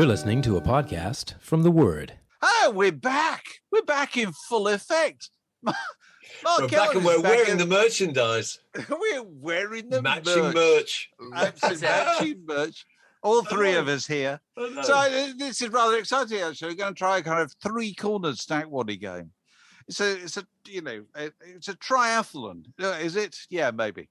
You're listening to a podcast from The Word. Oh, we're back. We're back in full effect. We're back and we're wearing the merchandise. We're wearing the matching merch. Absolutely matching merch. All three of us here. So this is rather exciting, actually. We're going to try a kind of three-cornered stack waddy game. It's a triathlon. Is it? Yeah, maybe.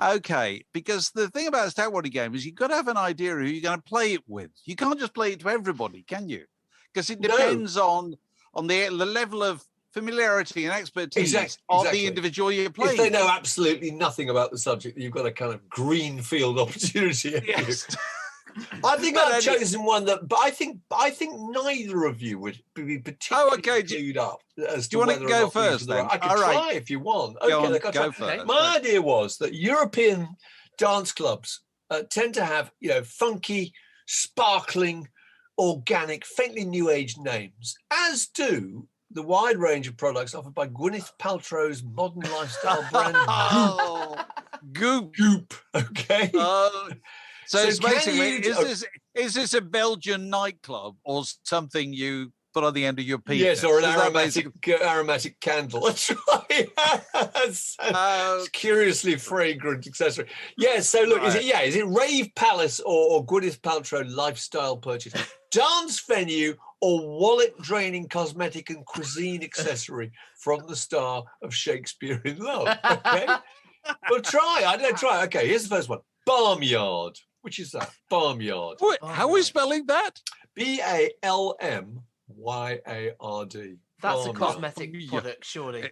Okay, because the thing about a stack waddy game is you've got to have an idea of who you're going to play it with. You can't just play it to everybody, can you? Because it depends on the level of familiarity and expertise of the individual you're playing. If they know absolutely nothing about the subject, you've got a kind of greenfield opportunity. Yes. I think I've chosen one that, but I think neither of you would be particularly clued up as to whether or not. Do you want to go first? Then I can try if you want. Go first. My idea was that European dance clubs tend to have, funky, sparkling, organic, faintly new age names, as do the wide range of products offered by Gwyneth Paltrow's modern lifestyle brand Goop. Okay. So it's basically, is this a Belgian nightclub or something you put on the end of your penis? Yes, or an aromatic candle. That's right. It's curiously fragrant accessory. Yes, so look, is it Rave Palace or Gwyneth Paltrow lifestyle purchase? Dance venue or wallet-draining cosmetic and cuisine accessory from the star of Shakespeare in Love? Okay. Well, try. Okay, here's the first one. Barnyard. Which is that? Barnyard. How are we spelling that? Balmyard. That's a cosmetic product, surely.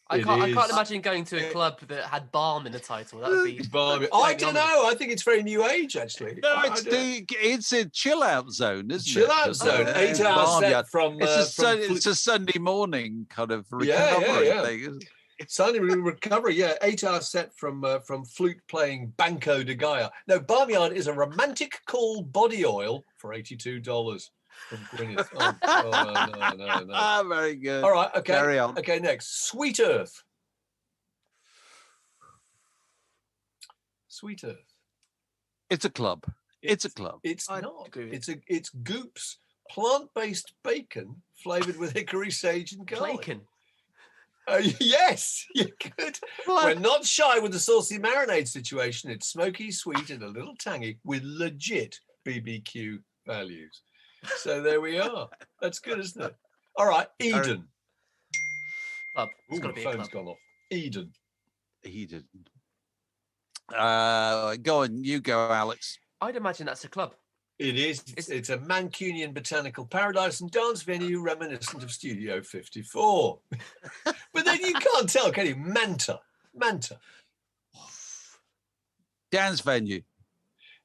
I can't imagine going to a club that had balm in the title. That would be balm. I don't know. I think it's very new age, actually. No, it's a chill out zone, isn't it? Chill out zone. 8 hours set from. It's a Sunday morning kind of recovery thing, isn't it? Sunday recovery, 8 hours set from flute playing Banco de Gaia. No, Barnyard is a romantic cool body oil for $82 from Gwyneth. No. Very good. All right, okay. Carry on. Okay, next. Sweet Earth. Sweet Earth. It's a club. It's a club. It's not. It's Goop's plant-based bacon flavored with hickory, sage, and garlic. Bacon. Yes, you could. We're not shy with the saucy marinade situation. It's smoky, sweet, and a little tangy with legit BBQ values. So there we are. That's good, isn't it? All right, Eden. Club. It's got to be a phone's club. gone off. Eden. Go on, you go, Alex. I'd imagine that's a club. It is. It's a Mancunian botanical paradise and dance venue reminiscent of Studio 54. But then you can't tell, can you? Manta. Dance venue.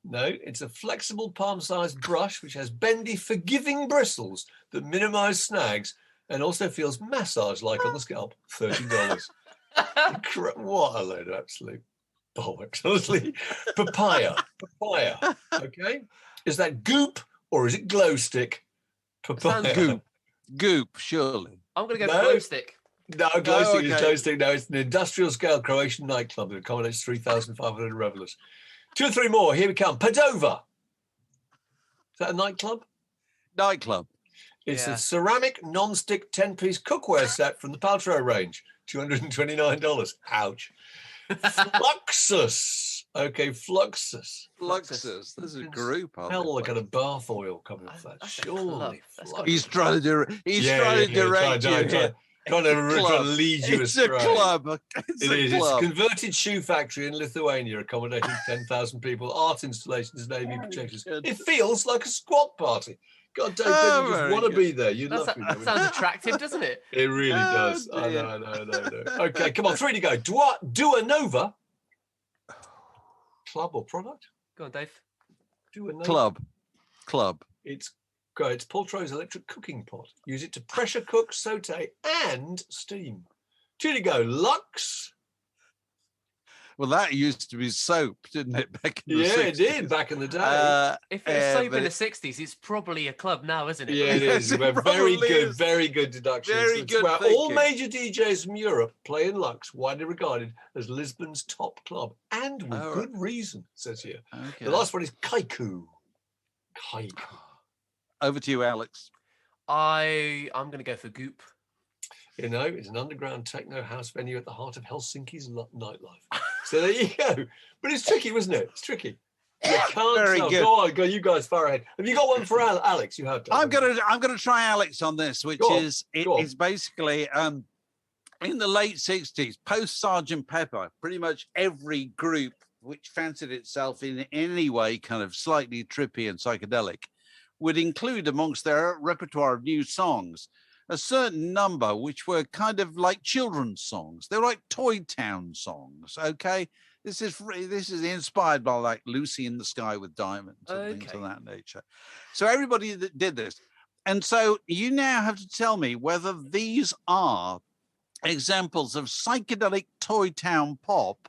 No, it's a flexible palm-sized brush which has bendy, forgiving bristles that minimise snags and also feels massage-like on the scalp. $30. What a load of absolute bollocks, honestly. Papaya. Okay. Is that Goop or is it Glow Stick? Papaya. Goop, surely. I'm going to go for Glow Stick. No, Glow Stick is Glow Stick. No, it's an industrial-scale Croatian nightclub that accommodates 3,500 revelers. 2 or 3 more. Here we come. Padova. Is that a nightclub? Nightclub. It's a ceramic non-stick 10-piece cookware set from the Paltrow range. $229. Ouch. Fluxus. Okay, Fluxus. There's a group. Hell, look at a bath oil coming off that. Surely. He's trying to direct you. Trying to lead you astray. It's a club. It's a converted shoe factory in Lithuania, accommodating 10,000 people, art installations, navy projectors. It feels like a squat party. God damn, you just want to be there. That sounds attractive, doesn't it? It really does. I know. Okay, come on, 3 to go. Dua Nova. Club or product? Go on, Dave. Dua Nova. Club. It's Paltrow's electric cooking pot. Use it to pressure cook, saute, and steam. 2 to go. Lux. Well, that used to be soap, didn't it, back in the 60s? Yeah, it did back in the day. If it's soap in the 60s, it's probably a club now, isn't it? Yeah, it is. Very good deduction. Very good where thinking. all major DJs from Europe play in Lux, widely regarded as Lisbon's top club. And with good reason, it says here. Okay. The last one is Kaiku. Over to you, Alex. I'm going to go for Goop. You know, it's an underground techno house venue at the heart of Helsinki's nightlife. So there you go. But it's tricky, wasn't it? It's tricky. You can't Very tell. good. Go on, go. You guys far ahead. Have you got one for Alex? You have to. I'm gonna try Alex on this, which is basically in the late 60s, post Sergeant Pepper, pretty much every group which fancied itself in any way kind of slightly trippy and psychedelic would include amongst their repertoire of new songs a certain number which were kind of like children's songs. They're like Toy Town songs, okay? This is inspired by like Lucy in the Sky with Diamonds and things of that nature. So everybody that did this. And so you now have to tell me whether these are examples of psychedelic Toy Town pop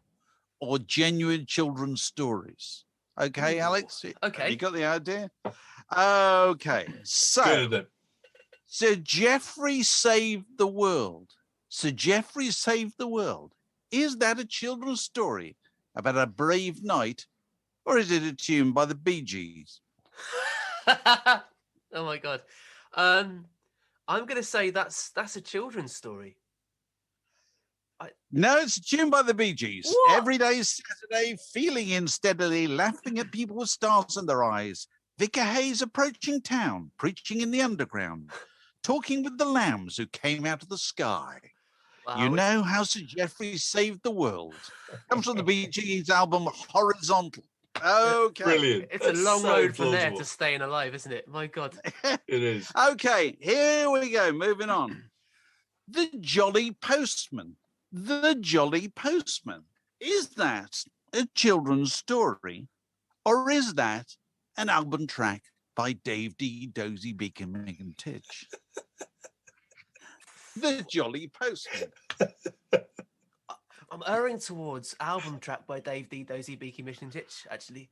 or genuine children's stories. Okay, Alex? Okay. You got the idea? Okay. So Sir Geoffrey Saved the World. Sir Geoffrey Saved the World. Is that a children's story about a brave knight, or is it a tune by the Bee Gees? Oh my God. I'm going to say that's a children's story. No, it's a tune by the Bee Gees. What? Every day is Saturday, feeling unsteadily, laughing at people with stars in their eyes. Vicar Hayes approaching town, preaching in the underground, talking with the lambs who came out of the sky. Wow. You know how Sir Geoffrey saved the world. Comes from the Bee Gees album Horizontal. Okay. Brilliant. It's a long road from there to staying alive, isn't it? My God. It is. Okay, here we go. Moving on. The Jolly Postman. The Jolly Postman. Is that a children's story, or is that an album track by Dave D. Dozy Beacon McIntitch? The Jolly Postman. I'm erring towards album track by Dave D. Dozy Beaky Mission Titch, actually.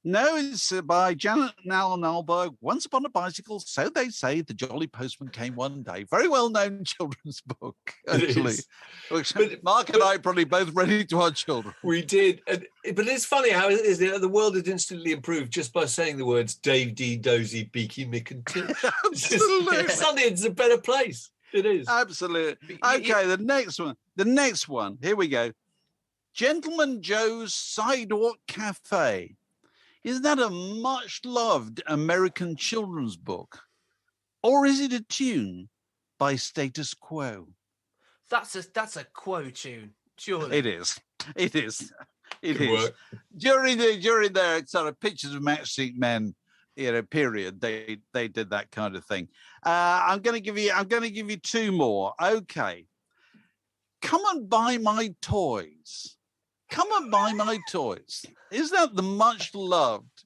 No, it's by Janet and Alan Alberg. Once upon a bicycle, so they say, the Jolly Postman came one day. Very well-known children's book, actually. Which Mark and I probably both read it to our children. We did. But it's funny how isn't it? The world had instantly improved just by saying the words Dave D. Dozy Beaky Mick Absolutely. Suddenly it's a better place. It is. Absolutely. Okay, the next one. The next one. Here we go. Gentleman Joe's Sidewalk Cafe. Is that a much-loved American children's book? Or is it a tune by Status Quo? That's a Quo tune, surely. It is. It is. It Good is. work. During their sort of pictures of Matchstick Men, period, they did that kind of thing. I'm going to give you two more. Okay. Come and buy my toys. Come and buy my toys. Is that the much loved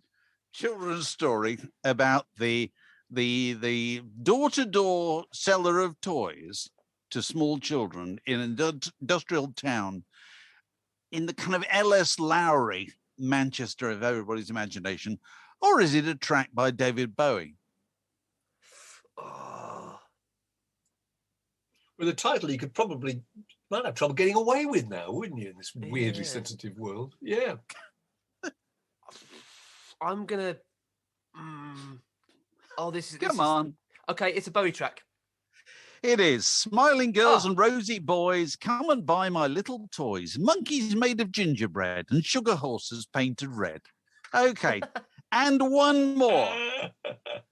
children's story about the door-to-door seller of toys to small children in an industrial town in the kind of L.S. Lowry Manchester of everybody's imagination, or is it a track by David Bowie? Oh. With a title you might have trouble getting away with now, wouldn't you, in this weirdly sensitive world? Yeah. I'm gonna. Come on. Okay, it's a Bowie track. It is. Smiling girls and rosy boys, come and buy my little toys. Monkeys made of gingerbread and sugar horses painted red. Okay. And one more.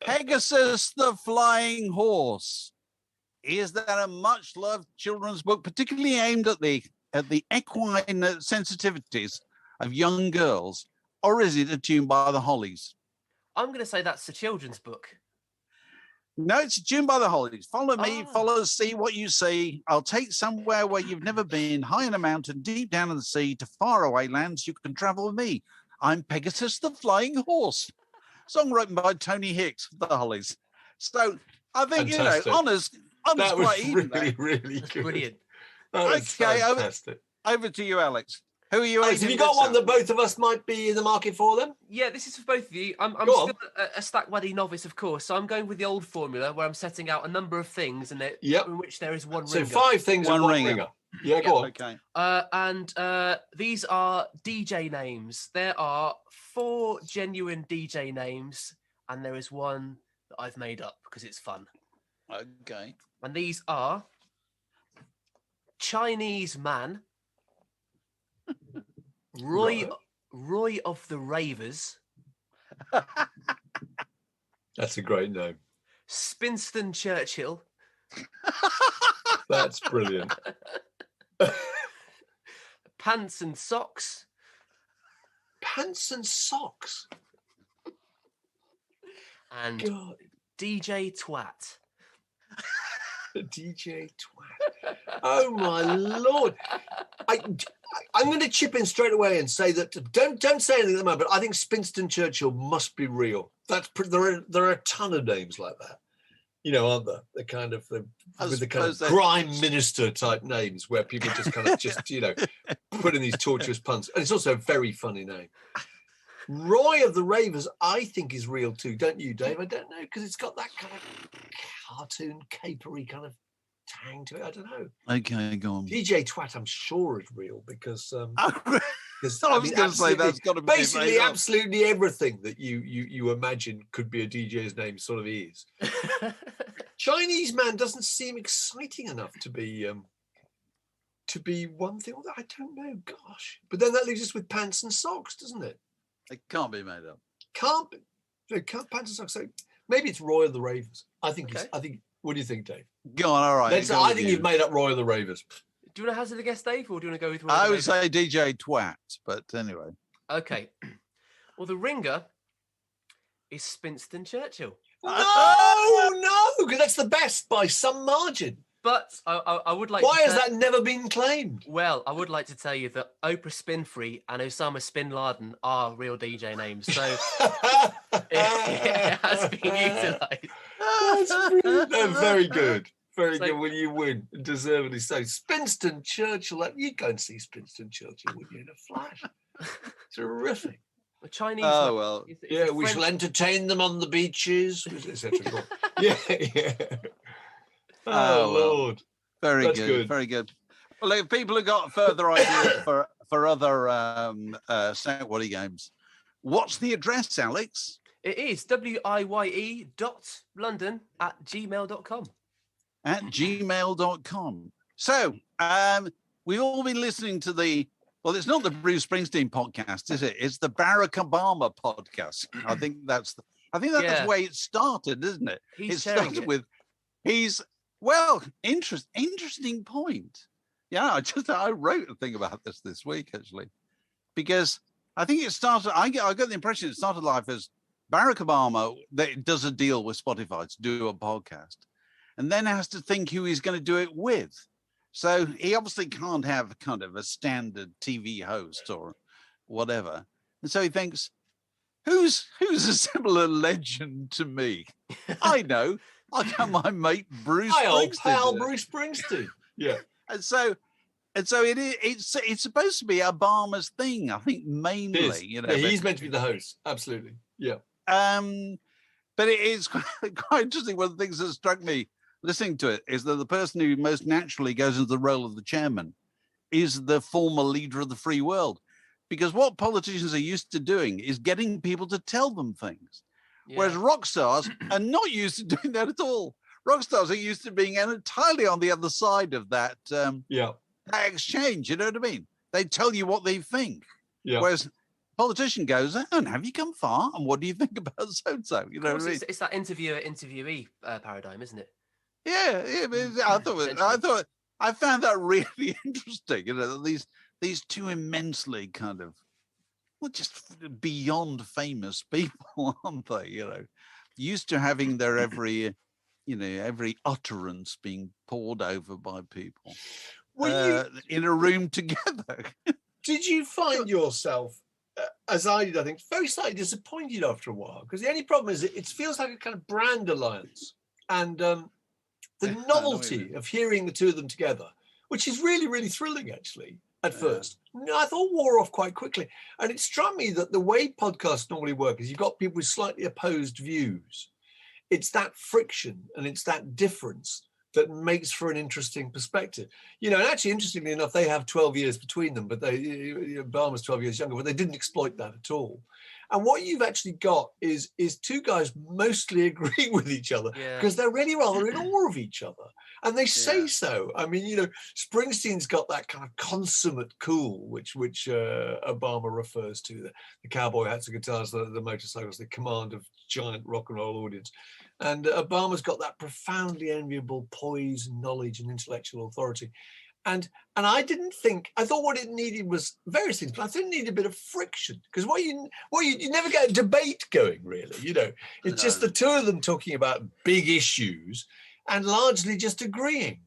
Pegasus the Flying Horse. Is that a much-loved children's book, particularly aimed at the equine sensitivities of young girls, or is it a tune by the Hollies? I'm going to say that's a children's book. No, it's a tune by the Hollies. Follow me, follow, see what you see. I'll take somewhere where you've never been, high in a mountain, deep down in the sea, to faraway lands you can travel with me. I'm Pegasus the Flying Horse. Song written by Tony Hicks of the Hollies. So I think, Fantastic. honours that was quite even. really good. Brilliant. That was fantastic. Over to you, Alex. Who are you? Alex, have you got one that both of us might be in the market for them? Yeah, this is for both of you. I'm still a Stack Waddy novice, of course, so I'm going with the old formula where I'm setting out a number of things in which there is one ringer. So 5 things and one ringer. Yeah, go on. Okay. And these are DJ names. There are 4 genuine DJ names, and there is one that I've made up because it's fun. Okay. And these are Chinese Man, Roy of the Ravers. That's a great name. Springsteen Churchill. That's brilliant. Pants and Socks. Pants and Socks. And God. DJ Twat. DJ Twat. Oh my Lord. I'm going to chip in straight away and say that don't say anything at the moment, but I think Springsteen Churchill must be real. There are a ton of names like that. Aren't there? The kind of with the kind of grime minister type names where people just kind of put in these torturous puns. And it's also a very funny name. Roy of the Ravers, I think, is real too, don't you, Dave? I don't know, because it's got that kind of cartoon, capery kind of tang to it. I don't know. Okay, go on. DJ Twat, I'm sure is real because I was going to say that's got to be basically absolutely everything that you imagine could be a DJ's name sort of is. Chinese Man doesn't seem exciting enough to be one thing. I don't know, gosh. But then that leaves us with Pants and Socks, doesn't it? It can't be made up. Can't be. Pants and Socks. So maybe it's Roy of the Ravers. I think. What do you think, Dave? Go on. All right. I think you've made up Roy of the Ravers. Do you want to hazard a guess, Dave, or do you want to go with? I would say DJ Twat, but anyway. Okay. Well, the ringer is Springsteen Churchill. No, because that's the best by some margin. But I would like. Why has that never been claimed? Well, I would like to tell you that Oprah Spinfree and Osama Spin Laden are real DJ names, so it has been utilised. No, very good. Very good. Well, you win. Deservedly so. Springsteen Churchill. You'd go and see Springsteen Churchill, wouldn't you, in a flash? Terrific. The Chinese. Oh, well. We shall entertain them on the beaches, etc. Yeah. Oh, Lord. Very good. Very good. Well, if people have got further ideas for other Snackwatty games, what's the address, Alex? It is wye.london@gmail.com. At gmail.com. So, we've all been listening to it's not the Bruce Springsteen podcast, is it? It's the Barack Obama podcast. I think that's the way it started, isn't it? It started with interesting point. Yeah, I wrote a thing about this week actually, because I think it started. I got the impression it started life as Barack Obama that does a deal with Spotify to do a podcast, and then has to think who he's going to do it with. So he obviously can't have kind of a standard TV host or whatever, and so he thinks, who's a similar legend to me? I know. I got my mate Bruce Springsteen. Old pal Bruce Springsteen. Yeah. And so it's supposed to be Obama's thing, I think, mainly. He's meant to be the host. Absolutely. Yeah. But it is quite interesting. One of the things that struck me listening to it is that the person who most naturally goes into the role of the chairman is the former leader of the free world. Because what politicians are used to doing is getting people to tell them things. Yeah. Whereas rock stars are not used to doing that at all. Rock stars are used to being entirely on the other side of that, that exchange. You know what I mean? They tell you what they think. Yeah. Whereas politician goes, and have you come far? And what do you think about so-and-so? You know what I mean? It's that interviewer-interviewee paradigm, isn't it? Yeah. I found that really interesting. These two immensely kind of, just beyond famous people, aren't they? Used to having their every utterance being poured over by people in a room together. Did you find yourself, as I did, I think, very slightly disappointed after a while? Because the only problem is it feels like a kind of brand alliance, and the novelty of hearing the two of them together, which is really, really thrilling, actually. At first, I thought wore off quite quickly. And it struck me that the way podcasts normally work is you've got people with slightly opposed views. It's that friction and it's that difference that makes for an interesting perspective. You know, and actually, interestingly enough, they have 12 years between them, but Obama's 12 years younger, but they didn't exploit that at all. And what you've actually got is two guys mostly agreeing with each other because they're really rather in awe of each other. And they say so. I mean, you know, Springsteen's got that kind of consummate cool, which Obama refers to, the cowboy hats, the guitars, the motorcycles, the command of giant rock and roll audience. And Obama's got that profoundly enviable poise and knowledge and intellectual authority. And I thought what it needed was various things, but I think it needed a bit of friction, because you never get a debate going, really. You know, it's just the two of them talking about big issues and largely just agreeing.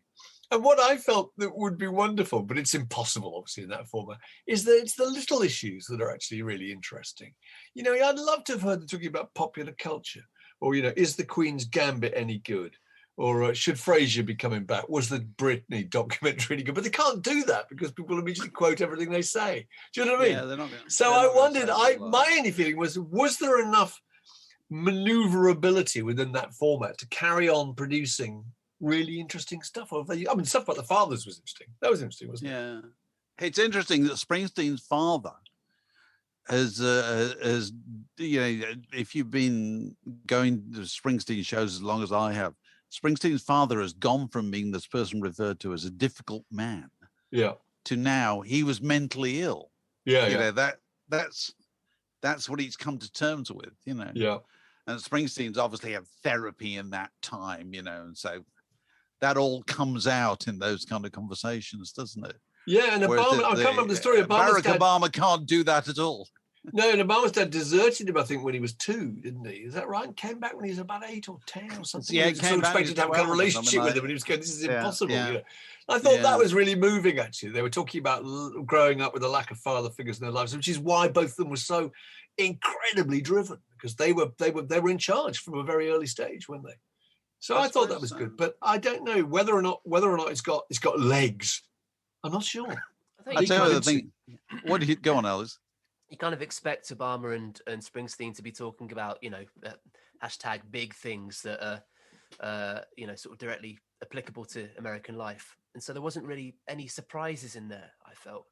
And what I felt that would be wonderful, but it's impossible, obviously, in that format, is that it's the little issues that are actually really interesting. You know, I'd love to have heard them talking about popular culture, or, you know, is the Queen's Gambit any good? Or should Frasier be coming back? Was the Britney documentary any good? But they can't do that because people immediately quote everything they say. Do you know what I mean? Yeah, they're not gonna, so I wondered, my only feeling was there enough maneuverability within that format to carry on producing really interesting stuff? Stuff about the fathers was interesting. That was interesting, wasn't it? Yeah. It's interesting that Springsteen's father has you know, if you've been going to Springsteen shows as long as I have, Springsteen's father has gone from being this person referred to as a difficult man, to now he was mentally ill. You know, that's what he's come to terms with. You know. Yeah. And Springsteen's obviously had therapy in that time. You know, and so that all comes out in those kind of conversations, doesn't it? Yeah, and Obama, I can't remember the story. Obama can't do that at all. No, and Obama's dad deserted him, I think, when he was 2, didn't he? Is that right? And came back when he was about 8 or 10 or something. Yeah, he was expected to have a kind of relationship with him, and he was going, this is impossible. You know? I thought that was really moving, actually. They were talking about growing up with a lack of father figures in their lives, which is why both of them were so incredibly driven, because they were in charge from a very early stage, weren't they? So I thought that was good, but I don't know whether or not it's got legs. I'm not sure. I tell you the thing. What do you go on, Alice? You kind of expect Obama and Springsteen to be talking about, you know, hashtag big things that are, you know, sort of directly applicable to American life. And so there wasn't really any surprises in there, I felt.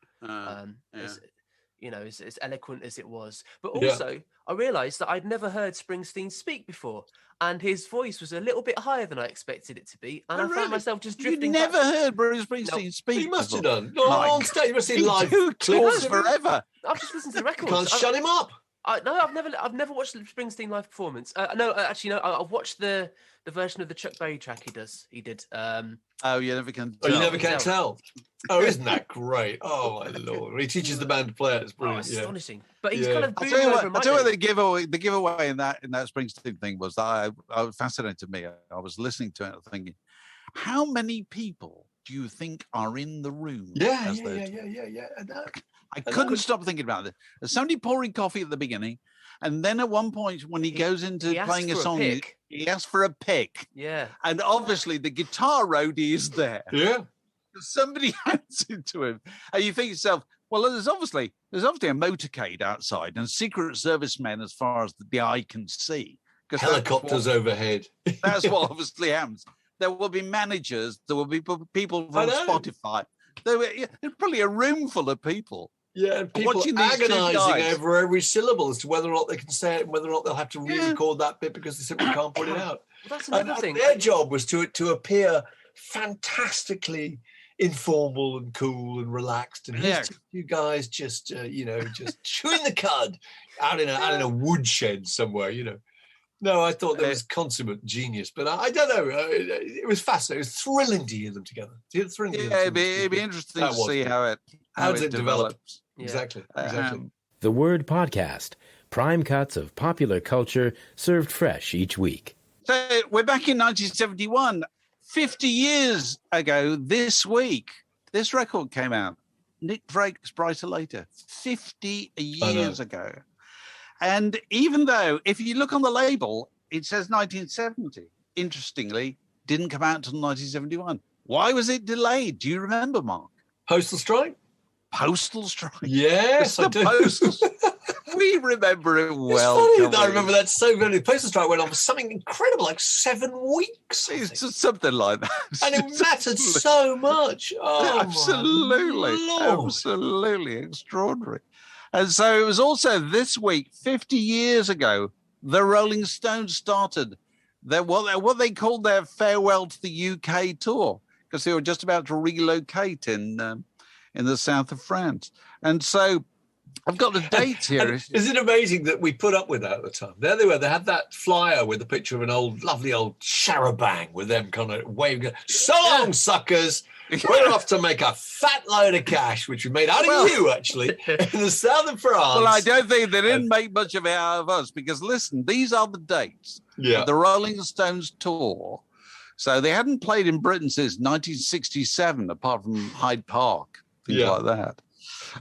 You know, as eloquent as it was. But also, I realised that I'd never heard Springsteen speak before. And his voice was a little bit higher than I expected it to be. And I found myself just drifting. You never heard Bruce Springsteen speak? He must have done. No, on stage. You must have seen live clips forever. I've just listened to the records. You can't shut him up. No, I've never watched the Springsteen live performance. I've watched the version of the Chuck Berry track he did. You never can tell. Oh, you never can tell. Oh, isn't that great? Oh my Lord. He teaches the band to play it. It's brilliant. It's astonishing. But he's kind of booming over I tell you what the giveaway in that Springsteen thing was that I was fascinated to me. I was listening to it thinking, how many people do you think are in the room? Yeah. I couldn't stop thinking about it. There's somebody pouring coffee at the beginning, and then at one point when he goes into playing a song, he asks for a pick. Yeah. And obviously the guitar roadie is there. Yeah. Somebody hands it to him, and you think to yourself, well, there's obviously a motorcade outside and Secret Service men as far as the eye can see. Helicopters overhead. That's what obviously happens. There will be managers. There will be people from Spotify. There's probably a room full of people. Yeah, and people agonising over every syllable as to whether or not they can say it and whether or not they'll have to re-record that bit because they simply can't put it out. Well, that's another thing. Their job was to appear fantastically informal and cool and relaxed, and here's you guys just chewing the cud out in a woodshed somewhere, you know. No, I thought there was consummate genius, but I don't know. It was fascinating. It was thrilling to hear them together. It'd be interesting to see how it develops. Yeah. Exactly. The Word Podcast, prime cuts of popular culture served fresh each week. So we're back in 1971. 50 years ago this week, this record came out. Nick Drake's Brighter Later. 50 years ago. And even though, if you look on the label, it says 1970, interestingly, didn't come out until 1971. Why was it delayed? Do you remember, Mark? Postal strike? Postal strike? Yes, I do. We remember it well. It's funny that I remember that so vividly. The postal strike went on for something incredible, like 7 weeks. It's just something like that. And it mattered so much. Oh, absolutely extraordinary. And so it was also this week, 50 years ago, the Rolling Stones started what they called their farewell to the UK tour, because they were just about to relocate in the south of France. And so I've got the dates here. Is it amazing that we put up with that at the time? There they were. They had that flyer with a picture of an lovely old charabanc with them kind of waving. So long, suckers. We're off to make a fat load of cash, which we made out of you, actually, in the south of France. Well, I don't think they didn't make much of it out of us, because, listen, these are the dates of the Rolling Stones tour. So they hadn't played in Britain since 1967, apart from Hyde Park, things like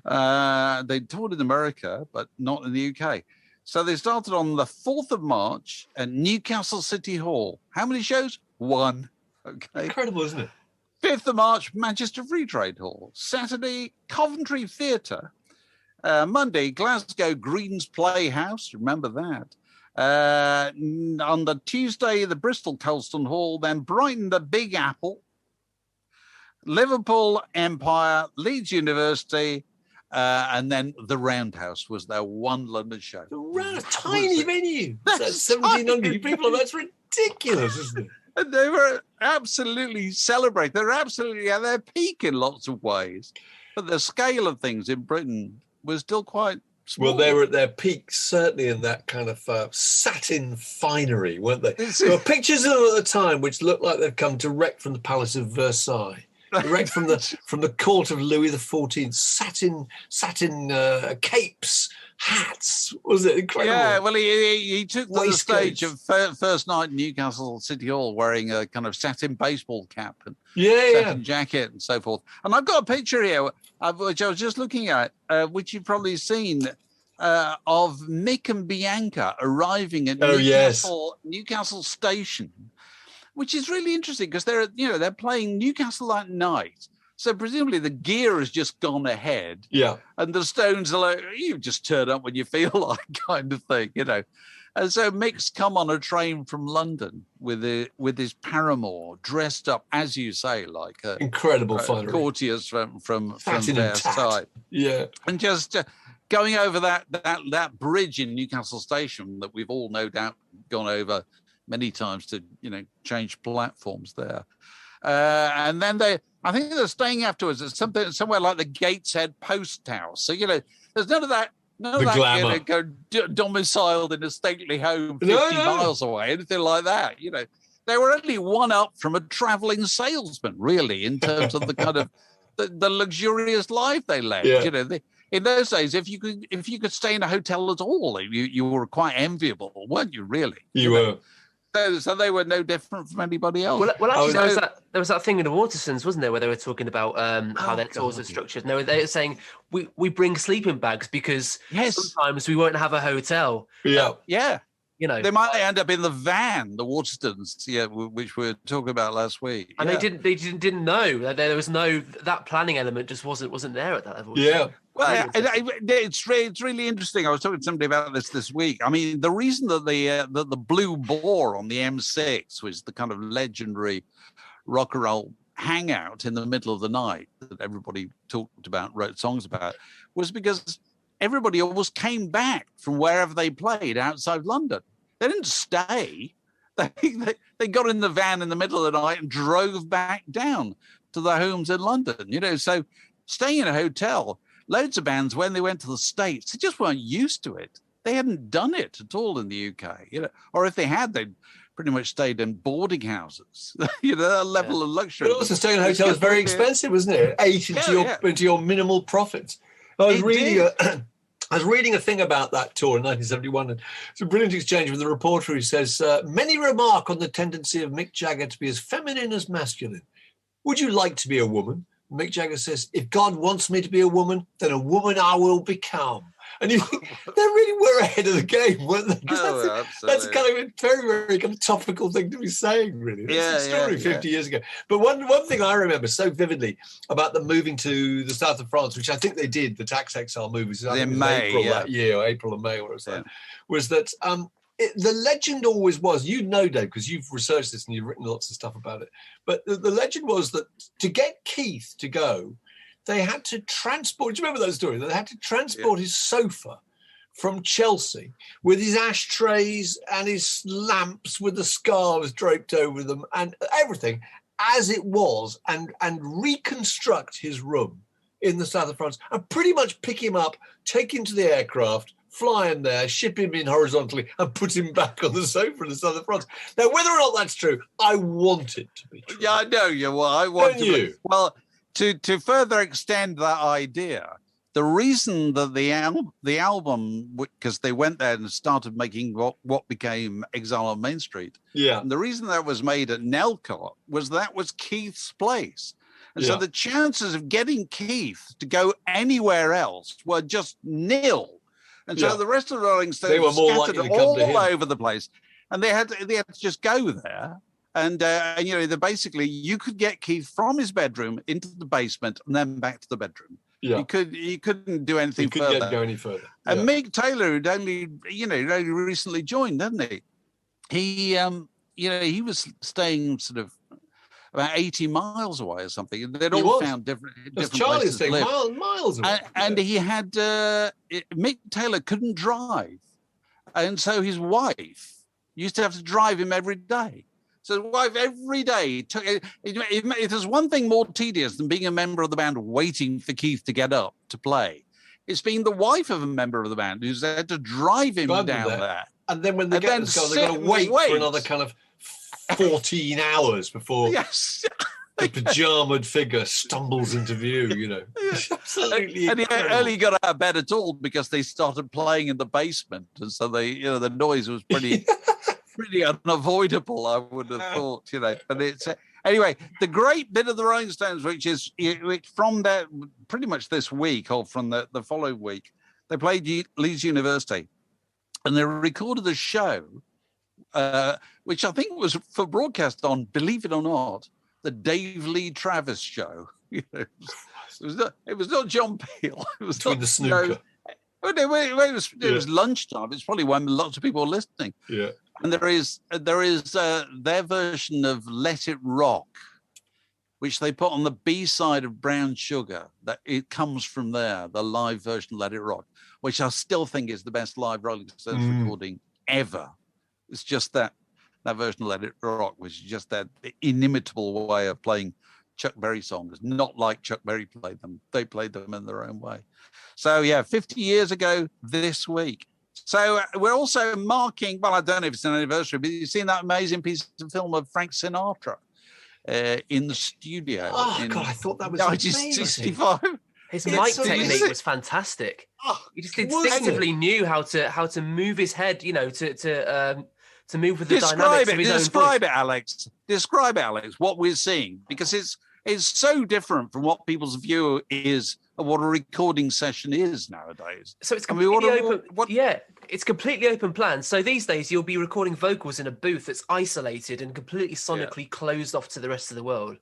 that. They toured in America, but not in the UK. So they started on the 4th of March at Newcastle City Hall. How many shows? 1. Okay. Incredible, isn't it? 5th of March, Manchester Free Trade Hall. Saturday, Coventry Theatre. Monday, Glasgow Greens Playhouse. Remember that. On the Tuesday, the Bristol Colston Hall. Then Brighton, the Big Apple. Liverpool Empire, Leeds University, and then the Roundhouse was their one London show. A tiny venue. That's 1,700 people. That's ridiculous, isn't it? And they were absolutely celebrated. They're absolutely at their peak in lots of ways. But the scale of things in Britain was still quite small. Well, they were at their peak, certainly in that kind of satin finery, weren't they? There were pictures of them at the time which looked like they'd come direct from the Palace of Versailles. Direct from the court of Louis XIV, satin capes, hats. Was it incredible? Yeah, well, he took the stage of first night in Newcastle City Hall wearing a kind of satin baseball cap and satin jacket and so forth. And I've got a picture here, which I was just looking at, which you've probably seen, of Mick and Bianca arriving at Newcastle Station, which is really interesting because they're playing Newcastle at night. So presumably the gear has just gone ahead. Yeah. And the Stones are like, you just turn up when you feel like, kind of thing, And so Mick's come on a train from London with his paramour, dressed up, as you say, like incredible finery, courtiers from Versailles. Yeah. And just going over that bridge in Newcastle Station that we've all no doubt gone over many times to change platforms there, and then I think they're staying afterwards at somewhere like the Gateshead Post House. So there's none of that domiciled in a stately home 50 miles away, anything like that. They were only one up from a travelling salesman, really, in terms of the kind of the luxurious life they led. Yeah. In those days, if you could stay in a hotel at all, you were quite enviable, weren't you? Really, you were. So they were no different from anybody else. Well actually, there was that thing in the Watersons, wasn't there, where they were talking about how their tours are structured. And they were saying, we bring sleeping bags because sometimes we won't have a hotel. Yeah. They might end up in the van, the Waterstones, which we were talking about last week. And they didn't know that there was that planning element just wasn't there at that level. Yeah. Well, it's really interesting. I was talking to somebody about this week. I mean, the reason that the Blue Boar on the M6 was the kind of legendary rock and roll hangout in the middle of the night that everybody talked about, wrote songs about, was because everybody always came back from wherever they played outside London. They didn't stay. They got in the van in the middle of the night and drove back down to their homes in London. So staying in a hotel, loads of bands, when they went to the States, they just weren't used to it. They hadn't done it at all in the UK, or if they had, they'd pretty much stayed in boarding houses, a level of luxury. But also staying in a hotel is very expensive, wasn't it? It ate into your minimal profits. I was reading a thing about that tour in 1971, and it's a brilliant exchange with the reporter who says, many remark on the tendency of Mick Jagger to be as feminine as masculine. Would you like to be a woman? Mick Jagger says, if God wants me to be a woman, then a woman I will become. And you think they really were ahead of the game, weren't they? Because that's kind of a very, very kind of topical thing to be saying, really. That's extraordinary 50 years ago. But one thing I remember so vividly about them moving to the south of France, which I think they did, the Tax Exile movies in May, April that year, or April or May, or whatever, was that the legend always was, you know, Dave, because you've researched this and you've written lots of stuff about it, but the legend was that to get Keith to go, they had to transport, do you remember those stories? They had to transport his sofa from Chelsea with his ashtrays and his lamps with the scarves draped over them and everything as it was, and reconstruct his room in the south of France and pretty much pick him up, take him to the aircraft, fly him there, ship him in horizontally and put him back on the sofa in the south of France. Now, whether or not that's true, I want it to be true. Yeah, I know you. Well, I want Don't you? Well, to further extend that idea, the reason that the album, because they went there and started making what became Exile on Main Street. Yeah. And the reason that was made at Nelcott was that was Keith's place. And so the chances of getting Keith to go anywhere else were just nil. And so the rest of the Rolling Stones were scattered all over the place. And they had to just go there. And you know, you could get Keith from his bedroom into the basement and then back to the bedroom. Yeah. You couldn't do anything further. He couldn't go any further. And Mick Taylor, who'd only recently joined, hadn't he? He was staying sort of about 80 miles away or something. They'd all found different places to live. Miles away. And he had Mick Taylor couldn't drive, and so his wife used to have to drive him every day. So his wife every day took. If there's one thing more tedious than being a member of the band waiting for Keith to get up to play, it's being the wife of a member of the band who's had to drive him down there. And then when they get to go, they've got to wait for another kind of 14 hours before the pajamaed figure stumbles into view, you know. Absolutely. And he only got out of bed at all because they started playing in the basement. And so the noise was pretty unavoidable, I would have thought, you know. But it's anyway, the great bit of the Rolling Stones, which from that pretty much this week or from the following week, they played Leeds University and they recorded a show which I think was for broadcast on, believe it or not, the Dave Lee Travis show. You know, it was not John Peel. It was between the snooker. It was lunchtime. It's probably when lots of people were listening. Yeah. And there is their version of Let It Rock, which they put on the B-side of Brown Sugar. That it comes from there, the live version of Let It Rock, which I still think is the best live Rolling Stones recording ever. It's just that version of Let It Rock was just that inimitable way of playing Chuck Berry songs, not like Chuck Berry played them. They played them in their own way. So, 50 years ago this week. So we're also marking, well, I don't know if it's an anniversary, but you've seen that amazing piece of film of Frank Sinatra in the studio. Oh, God, I thought that was 1965. His mic technique was fantastic. He just instinctively knew how to move his head, you know, to move with the dynamics of his own voice. Describe it, Alex, what we're seeing, because it's so different from what people's view is of what a recording session is nowadays. So it's completely open. It's completely open plan. So these days you'll be recording vocals in a booth that's isolated and completely sonically closed off to the rest of the world.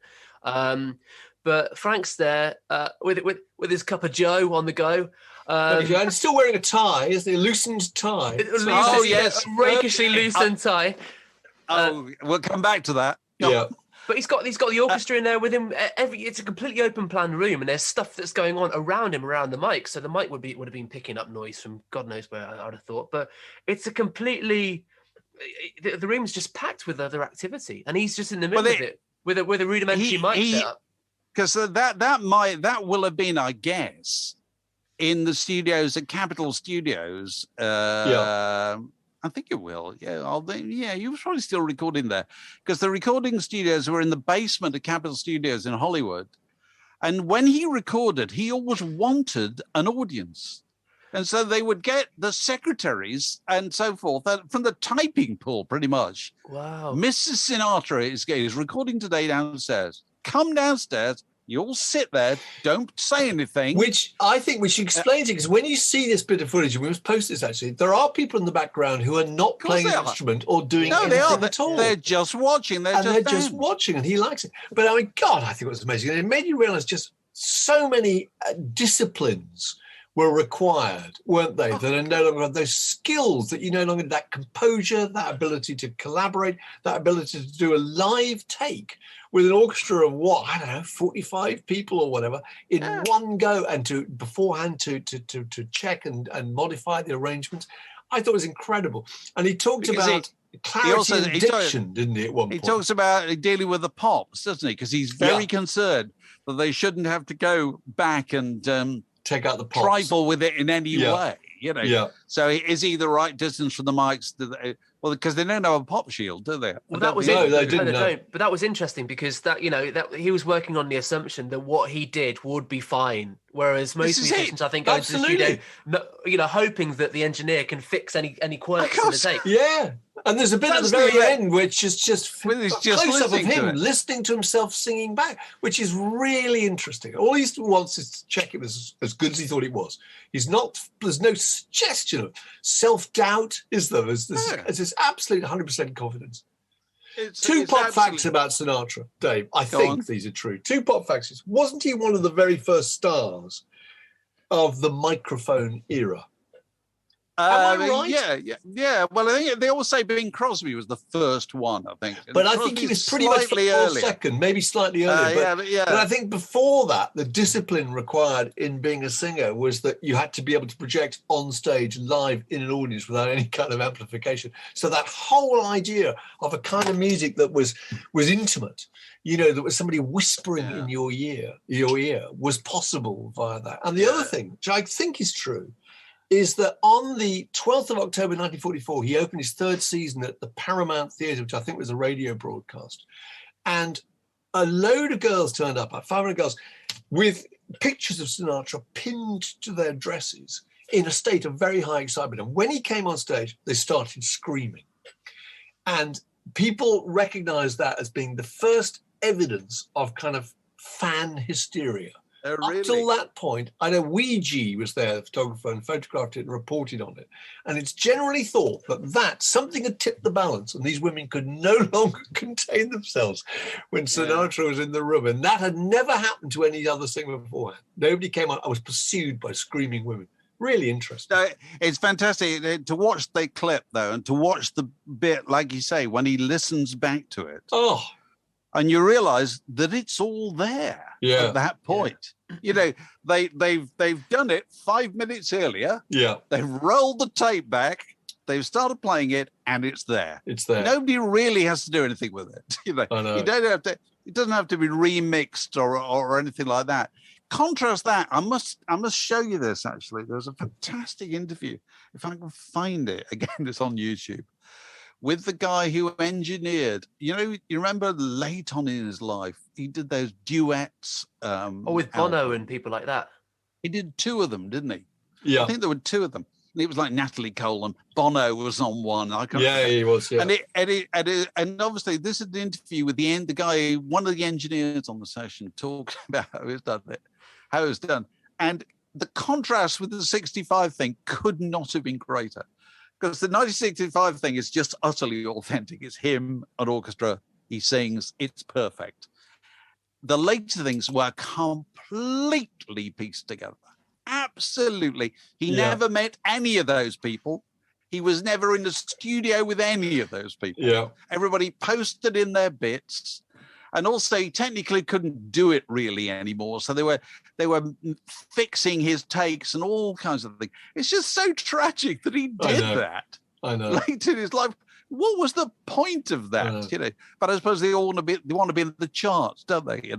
But Frank's there with his cup of Joe on the go. And still wearing a tie, isn't he? Loosened tie. Yes. Rakishly loosened tie. We'll come back to that. Yeah. But he's got the orchestra in there with him. It's a completely open plan room, and there's stuff that's going on around him, around the mic. So the mic would have been picking up noise from God knows where, I'd have thought. But it's a completely the room's just packed with other activity, and he's just in the middle of it with a rudimentary mic setup. Because that will have been, I guess, in the studios at Capitol Studios. I think it will. He was probably still recording there because the recording studios were in the basement of Capitol Studios in Hollywood. And when he recorded, he always wanted an audience. And so they would get the secretaries and so forth from the typing pool, pretty much. Wow. Mrs. Sinatra is recording today downstairs. Come downstairs. You all sit there, don't say anything. Which I think we should explain to you, because when you see this bit of footage, and we must post this actually, there are people in the background who are not playing an instrument or doing anything at all. They're just watching. They're just watching, and he likes it. But I mean, God, I think it was amazing. And it made you realise just so many disciplines were required, weren't they? That are no longer those skills that you no longer, that composure, that ability to collaborate, that ability to do a live take with an orchestra of 45 people or whatever in one go, and to beforehand to check and modify the arrangements. I thought it was incredible. And he talked about clarity and diction, didn't he, at one point? He talks about dealing with the pops, doesn't he? Because he's very concerned that they shouldn't have to go back and take out the pops, trifle with it in any way. You know, so is he the right distance from the mics? Well, because they don't have a pop shield, do they? Well, that was they didn't. No. But that was interesting, because that that he was working on the assumption that what he did would be fine, whereas most musicians, I think, go into the studio, hoping that the engineer can fix any quirks in the tape. Yeah. And there's a bit at the very end which is just close up of him listening to himself singing back, which is really interesting. All he wants is to check it was as good as he thought it was. There's no suggestion of self-doubt, is there? There's this absolute 100% confidence. Two pop facts about Sinatra, Dave. I think these are true. Two pop facts. Wasn't he one of the very first stars of the microphone era? Am I right? Yeah. Well, I think they all say Bing Crosby was the first one, I think. But I think he was pretty much the second, maybe slightly earlier. But I think before that, the discipline required in being a singer was that you had to be able to project on stage live in an audience without any kind of amplification. So that whole idea of a kind of music that was intimate, that was somebody whispering in your ear was possible via that. And the other thing, which I think is true, is that on the 12th of October 1944, he opened his third season at the Paramount Theatre, which I think was a radio broadcast. And a load of girls turned up, 500 girls, with pictures of Sinatra pinned to their dresses in a state of very high excitement. And when he came on stage, they started screaming. And people recognized that as being the first evidence of kind of fan hysteria. Really? Up till that point, I know Ouija was there, the photographer, and photographed it and reported on it. And it's generally thought that something had tipped the balance and these women could no longer contain themselves when Sinatra was in the room. And that had never happened to any other singer beforehand. Nobody came on. I was pursued by screaming women. Really interesting. It's fantastic to watch the clip, though, and to watch the bit, like you say, when he listens back to it. Oh. And you realise that it's all there at that point. Yeah. They've done it 5 minutes earlier. Yeah. They've rolled the tape back. They've started playing it, and it's there. It's there. Nobody really has to do anything with it. I know. You don't have to. It doesn't have to be remixed or anything like that. Contrast that. I must show you this. Actually, there's a fantastic interview. If I can find it again, it's on YouTube. With the guy who engineered, you remember late on in his life, he did those duets. With Bono and people like that. He did two of them, didn't he? Yeah. I think there were two of them. It was like Natalie Cole and Bono was on one. He was. Yeah. And obviously, this is the interview with the guy, one of the engineers on the session, talking about how it was done. And the contrast with the 65 thing could not have been greater. Because the 1965 thing is just utterly authentic. It's him, an orchestra, he sings, it's perfect. The later things were completely pieced together. Absolutely. He never met any of those people. He was never in the studio with any of those people. Yeah. Everybody posted in their bits. And also, he technically couldn't do it really anymore. So they were fixing his takes and all kinds of things. It's just so tragic that he did that. I know. Late in his life. What was the point of that? But I suppose they all want to be in the charts, don't they?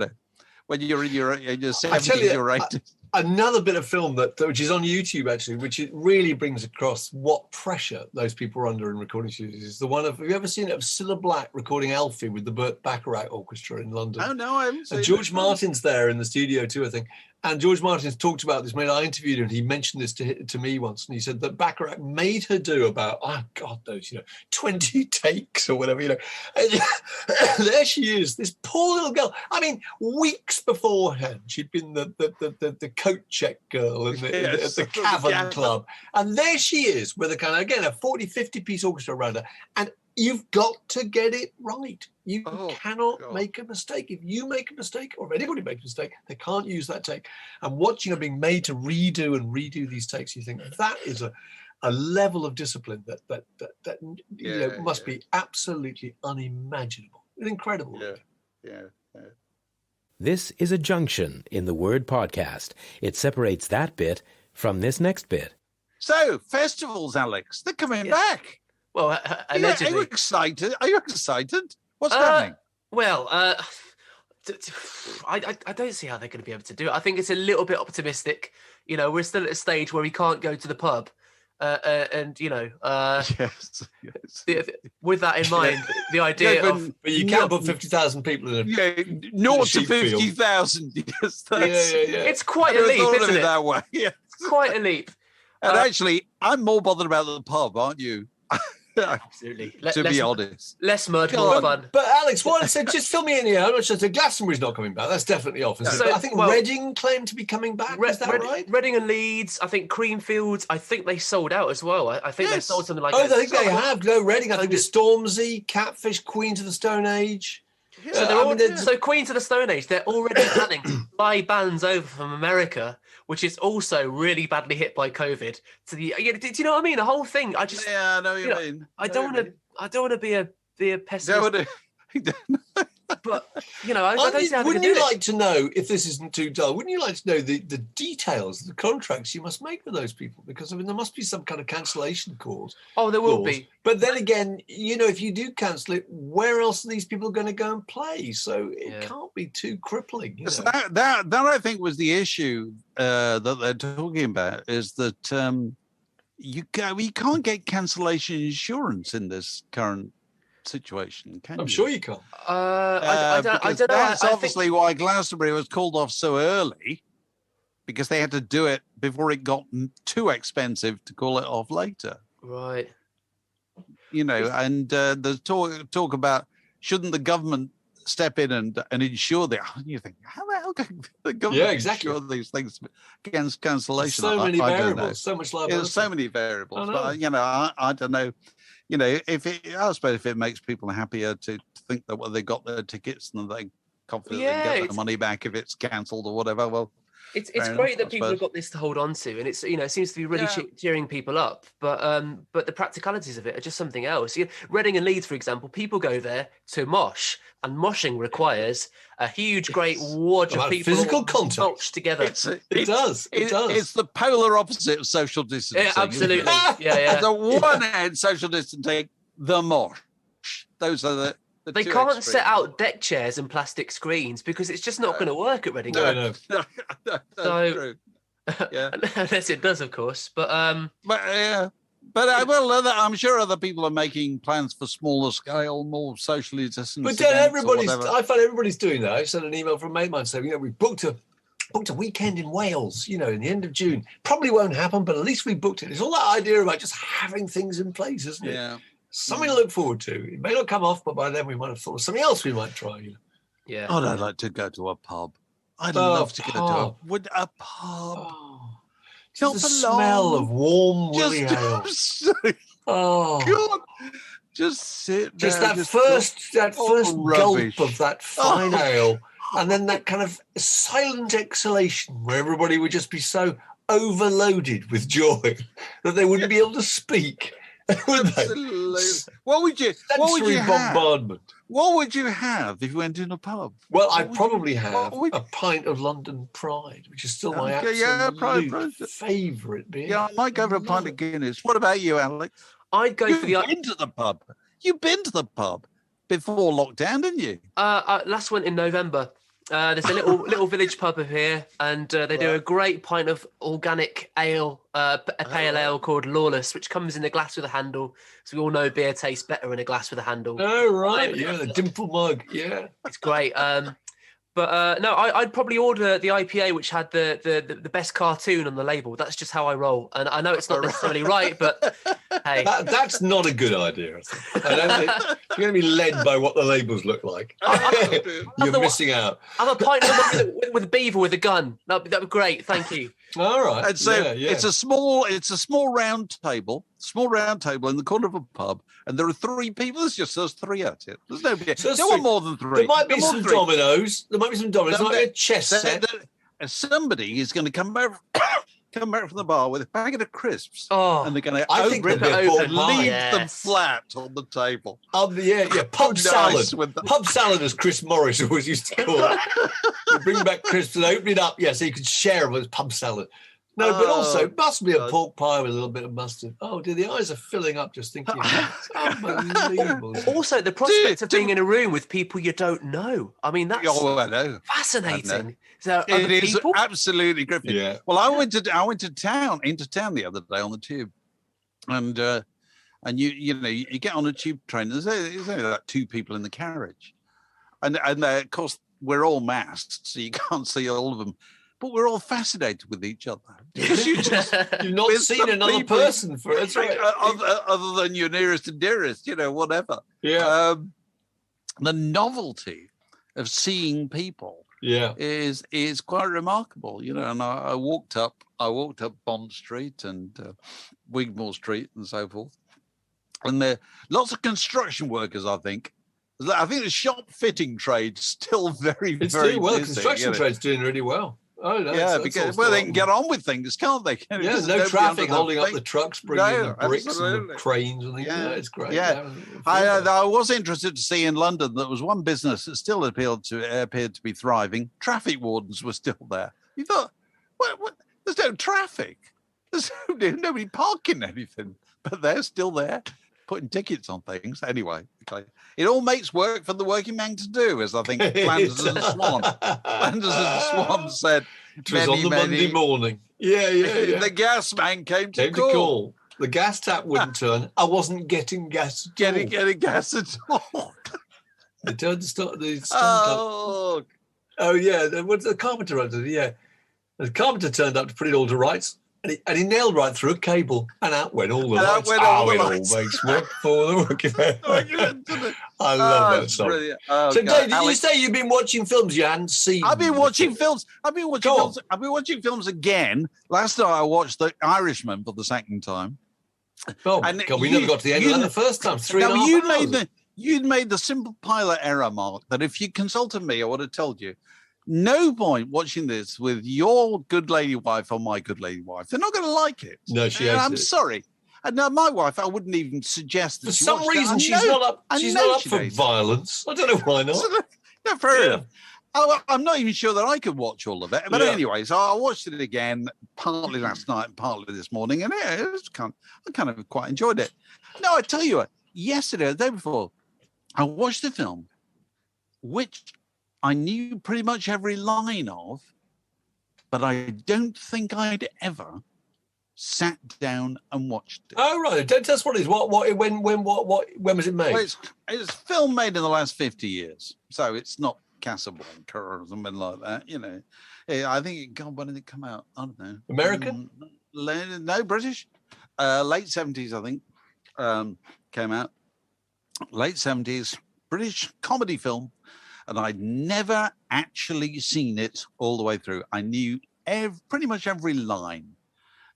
When you're in your 70s or 80s. Another bit of film which is on YouTube actually, which it really brings across what pressure those people are under in recording studios, is the one of, have you ever seen it, of Cilla Black recording Alfie with the Burt Bacharach Orchestra in London? Oh no, I haven't seen it. George Martin's there in the studio too, I think. And George Martin's talked about this. I interviewed him, and he mentioned this to me once, and he said that Bacharach made her do about, oh God knows, 20 takes or whatever, And there she is, this poor little girl. I mean, weeks beforehand, she'd been the coat check girl at the Cavern Club, and there she is with a kind of, again, a 40, 50-piece orchestra around her, and you've got to get it right. You cannot make a mistake. If you make a mistake, or if anybody makes a mistake, they can't use that take. And watching her being made to redo these takes, you think that is a level of discipline that must be absolutely unimaginable. It's incredible. Yeah. This is a junction in the word podcast. It separates that bit from this next bit. So, festivals, Alex, they're coming back. Well, allegedly. Are you excited? What's happening? Well, I don't see how they're going to be able to do it. I think it's a little bit optimistic. We're still at a stage where we can't go to the pub. Yes. With that in mind, the idea of... But you can't put 50,000 people in a... 0 to 50,000. Yes, It's quite a leap, isn't it? That way. Yeah. It's quite a leap. And actually, I'm more bothered about the pub, aren't you? Absolutely. To be honest. Less mud, more fun. But Alex, just fill me in here. I'm not sure. Glastonbury's not coming back. That's definitely off. I think Reading claimed to be coming back. Is that right? Reading and Leeds. I think Creamfields. I think they sold out as well. I think they sold something like. I think they have. No, Reading. I think it's Stormzy, Catfish, Queens of the Stone Age. Yeah. So Queens of the Stone Age. They're already planning to fly bands over from America, which is also really badly hit by COVID. Do you know what I mean? The whole thing. I know what you mean. I don't want to be a pessimist. But I don't see how wouldn't you like to know, if this isn't too dull, wouldn't you like to know the details, the contracts you must make with those people? Because there must be some kind of cancellation clause. Oh, there will be. But then again, if you do cancel it, where else are these people going to go and play? So it can't be too crippling. So that I think was the issue that they're talking about, is that you can't get cancellation insurance in this current situation, can you? I'm sure you can't. I don't know. That's obviously why Glastonbury was called off so early, because they had to do it before it got too expensive to call it off later. Right. And there's talk about, shouldn't the government step in and ensure that? You think, how the hell can the government ensure these things against cancellation? So many variables, so much liability. There's so many variables. But I don't know. I suppose if it makes people happier to think that they got their tickets and they confidently get their money back if it's cancelled or whatever, well, it's great that people have got this to hold on to, and it's it seems to be really cheering people up. But the practicalities of it are just something else. Reading and Leeds, for example, people go there to mosh, and moshing requires a huge, great wodge of people physical contact together. It does. It's the polar opposite of social distancing. Yeah, absolutely. Yeah. The one end social distancing, the mosh. Those are the they can't extremes. Set out deck chairs and plastic screens because it's just not going to work at Reading. No. That's true. Yeah. Unless it does, of course. But I'm sure other people are making plans for smaller scale, more socially distanced. But I find everybody's doing that. I sent an email from a mate of mine saying, we booked a weekend in Wales, in the end of June. Probably won't happen, but at least we booked it. It's all that idea about just having things in place, isn't it? Yeah. Something to look forward to. It may not come off, but by then we might have thought of something else we might try. Yeah. I'd like to go to a pub. I'd love to go to a pub. Oh, just the smell of warm Willie ale. God. Just sit there. Just that first gulp of that fine ale, and then that kind of silent exhalation where everybody would just be so overloaded with joy that they wouldn't be able to speak. Absolutely. What would you have? Bombardment. What would you have if you went in a pub? Well, I'd probably have a pint of London Pride, which is still my absolute favourite beer. Yeah, I might go for a pint of Guinness. What about you, Alex? I'd go for the. You've been to the pub. You've been to the pub before lockdown, didn't you? Last went in November. There's a little village pub up here, and they do a great pint of organic ale, a pale ale called Lawless, which comes in a glass with a handle. So we all know beer tastes better in a glass with a handle. Oh, right. Yeah, the dimple mug. Yeah. It's great. But no, I'd probably order the IPA, which had the best cartoon on the label. That's just how I roll. And I know it's not necessarily right, but hey. That's not a good idea. I don't think you're going to be led by what the labels look like. You're missing out. Have a pint with a beaver with a gun. That'd be great. Thank you. All right. And so it's a small round table in the corner of a pub, and there are three people. There's just us three at it. There's nobody. There were more than three. There might be some dominoes. There might be some dominoes. There might be a chess set. Somebody is going to come back from the bar with a packet of crisps, and they're going to open it and leave them flat on the table. Pub salad. Pub salad, as Chris Morris always used to call it. You bring back crisps and open it up, so you can share them as pub salad. No, but also it must be a pork pie with a little bit of mustard. Oh, dear, the eyes are filling up just thinking. It's unbelievable. Also, the prospect of being in a room with people you don't know. I mean, that's fascinating. I know. So it is absolutely gripping. Yeah. Well, I went into town the other day on the tube, and you get on a tube train. There's only like two people in the carriage, and of course we're all masked, so you can't see all of them. But we're all fascinated with each other. You've not seen another person for it, right? Other than your nearest and dearest, whatever. Yeah. The novelty of seeing people is quite remarkable, and I walked up Bond Street and Wigmore Street and so forth. And there are lots of construction workers, I think. I think the shop fitting trade's still very, very well. busy, Construction trade's doing really well. Oh, no, because they can get on with things, can't they? Yeah, no traffic holding up the trucks, bringing the bricks and the cranes and things. Yeah, it's great. Yeah, I was interested to see in London that there was one business that still appeared to be thriving. Traffic wardens were still there. You thought, what? There's no traffic. There's nobody parking anything, but they're still there, putting tickets on things. Anyway, okay. It all makes work for the working man to do, as I think Flanders and Swan. Flanders and Swan said. It was on the Monday morning. Yeah. The gas man came to call. The gas tap wouldn't turn. I wasn't getting gas at all. Getting gas at all. They turned the the carpenter under it, yeah. The carpenter turned up to put it all to rights. And he nailed right through a cable, and out went all the lights. It all makes work for the working man. I love that song. So, Dave, did you say you've been watching films you hadn't seen? I've been watching films. I've been watching films again. Last night I watched The Irishman for the second time. Oh, and God, we never got to the end of that the first time. You'd made the simple pilot error, Mark, that if you consulted me, I would have told you. No point watching this with your good lady wife or my good lady wife. They're not going to like it. No, she hates I'm sorry. And now my wife, I wouldn't even suggest that. For some reason, she's not up for violence. I don't know why not. No, fair enough. I'm not even sure that I could watch all of it. But anyway, so I watched it again, partly last night and partly this morning, and I kind of quite enjoyed it. No, I tell you what, yesterday, the day before, I watched the film, which I knew pretty much every line of, but I don't think I'd ever sat down and watched it. Oh, right. Don't tell us what it is. When was it made? Well, it's a film made in the last 50 years. So it's not Casablanca or something like that, I think, when did it come out? I don't know. American? No, British. Late 70s, I think, came out. Late 70s, British comedy film. And I'd never actually seen it all the way through. I knew pretty much every line.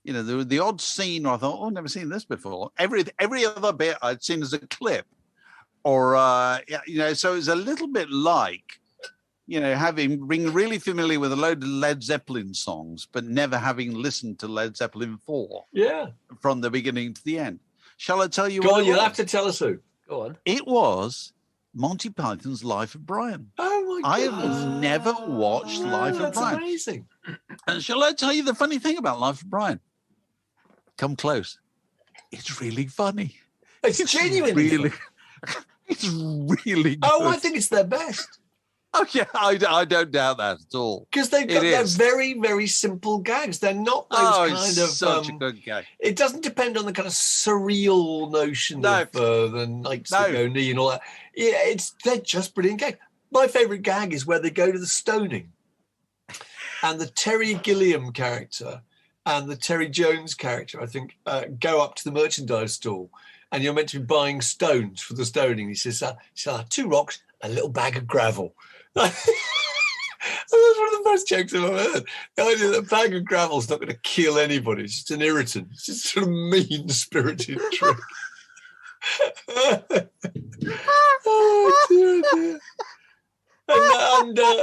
There was the odd scene where I thought, I've never seen this before. Every other bit I'd seen as a clip. Or, so it was a little bit like, having being really familiar with a load of Led Zeppelin songs, but never having listened to Led Zeppelin 4. Yeah. From the beginning to the end. Shall I tell you what? Go on, you'll have to tell us who. Go on. It was Monty Python's Life of Brian. Oh, my God. I have never watched Life of Brian. That's amazing. And shall I tell you the funny thing about Life of Brian? Come close. It's really funny. It's genuinely really, it's really good. Oh, I think it's their best. Oh, yeah, I don't doubt that at all. Because they've got their very, very simple gags. They're not those kind of... such a good gag. It doesn't depend on the kind of surreal notion of the Knights that go knee and all that. Yeah, they're just brilliant gags. my favourite gag is where they go to the stoning, and the Terry Gilliam character and the Terry Jones character, I think, go up to the merchandise stall, and you're meant to be buying stones for the stoning. He says, 2 rocks, a little bag of gravel. That's one of the best jokes I've ever heard. The idea that a bag of gravel is not going to kill anybody. It's just an irritant. It's just sort of mean-spirited trick. Oh, dear.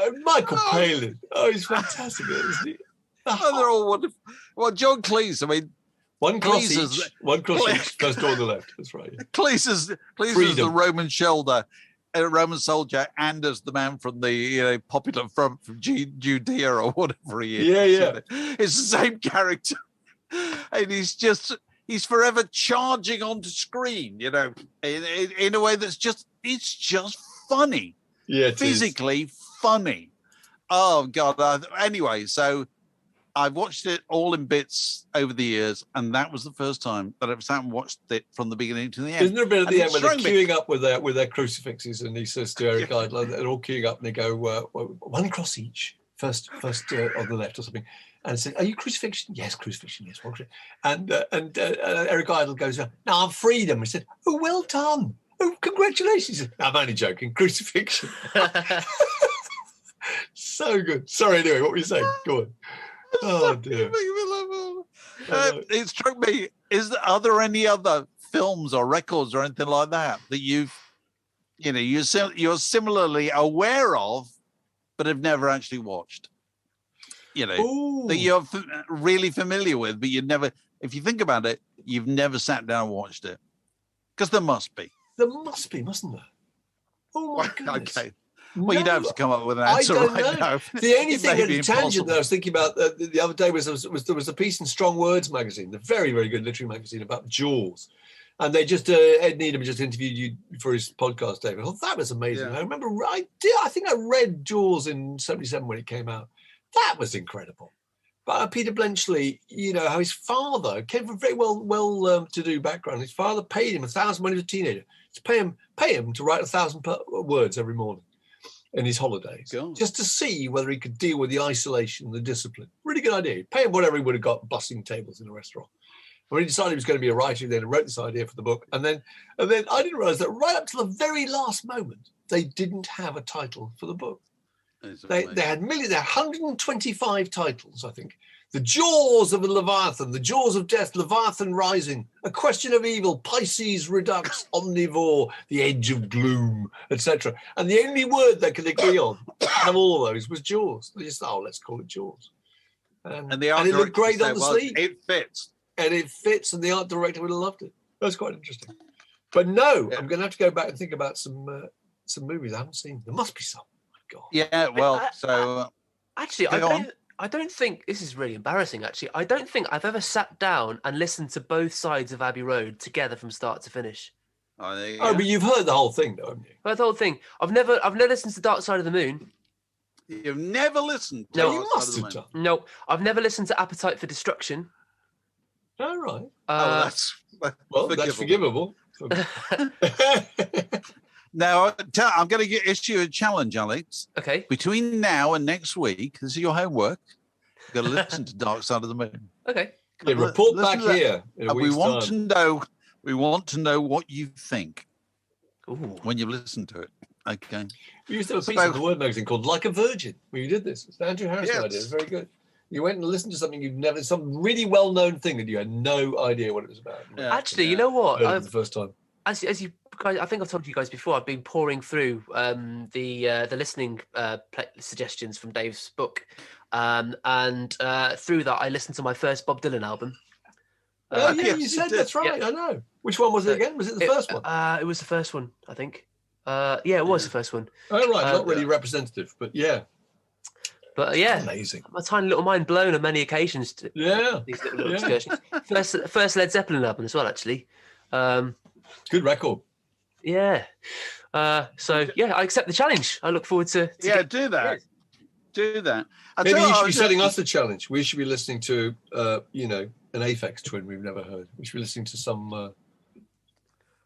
And Michael Palin. Oh, he's fantastic, isn't he? Oh, they're all wonderful. Well, John Cleese, I mean... One cross each, first door on the left. That's right. Yeah. Cleese is the Roman soldier, and as the man from the Popular Front from Judea or whatever he is. Yeah. It's the same character. And he's forever charging onto screen, in a way it's just funny. Yeah, physically funny. Oh God! Anyway, so I've watched it all in bits over the years, and that was the first time that I've sat and watched it from the beginning to the end. Isn't there a bit at the end where they're queuing up with their crucifixes, and he says to Eric Idle, they're all queuing up, and they go, 1 cross each, first on the left or something. And said, "Are you crucifixion?" "Yes, crucifixion. Yes, one crucifixion." And Eric Idle goes, "No, I'm freedom." He said, "Oh, well done. Oh, congratulations." He said, "No, I'm only joking. Crucifixion." So good. Sorry, anyway, what were you saying? Go on. Oh, dear. It struck me, are there any other films or records or anything like that you're similarly aware of, but have never actually watched? That you're really familiar with, but you'd never, if you think about it, you've never sat down and watched it. Because there must be. There must be, mustn't there? Oh, my goodness. Okay. Well, you don't have to come up with an answer right now. The only thing at a tangent that I was thinking about the other day was there was a piece in Strong Words magazine, the very, very good literary magazine, about Jaws. And they just, Ed Needham just interviewed you for his podcast, David. Oh, that was amazing. Yeah. I remember, I think I read Jaws in 1977 when it came out. That was incredible. But Peter Blenchley, how his father came from a very well-to-do background. His father paid him $1,000 when he was a teenager to pay him to write 1,000 words every morning in his holidays, just to see whether he could deal with the isolation and the discipline. Really good idea. Pay him whatever he would have got bussing tables in a restaurant. When he decided he was going to be a writer, he then wrote this idea for the book. And then I didn't realize that right up to the very last moment, they didn't have a title for the book. They had 125 titles, I think. The Jaws of the Leviathan, The Jaws of Death, Leviathan Rising, A Question of Evil, Pisces Redux, Omnivore, The Edge of Gloom, etc. And the only word they could agree on out of all of those was Jaws. They just let's call it Jaws. And it looked great on the sleeve. It fits. And it fits, and the art director would have loved it. That's quite interesting. But no, I'm going to have to go back and think about some movies I haven't seen. There must be some. God. Yeah, well, actually, I don't think this is really embarrassing. Actually, I don't think I've ever sat down and listened to both sides of Abbey Road together from start to finish. But you've heard the whole thing, though, haven't you? Heard the whole thing. I've never listened to Dark Side of the Moon. You've never listened to No, you must have done. No, I've never listened to Appetite for Destruction. All right. That's forgivable. Now, I'm going to issue a challenge, Alex. Okay. Between now and next week, this is your homework. You've got to listen to Dark Side of the Moon. Okay. Yeah, report back here. We want to know what you think when you listen to it. Okay. We used to have a piece of the Word magazine called Like a Virgin, where you did this. It's Andrew Harrison idea. It's very good. You went and listened to something some really well-known thing that you had no idea what it was about. Yeah. Actually, you know what? The first time. As you guys, I think I've told you guys before, I've been pouring through the listening suggestions from Dave's book, and through that I listened to my first Bob Dylan album. You said that's right. Yeah. I know. Which one was it again? Was it the first one? It was the first one, I think. It was the first one. Oh right, not really representative, but yeah. But amazing. My tiny little mind blown on many occasions. These little excursions. First Led Zeppelin album as well, actually. Good record. Yeah. I accept the challenge. I look forward to do that. Do that. Maybe you should be setting us a challenge. We should be listening to, an Aphex Twin we've never heard. We should be listening to some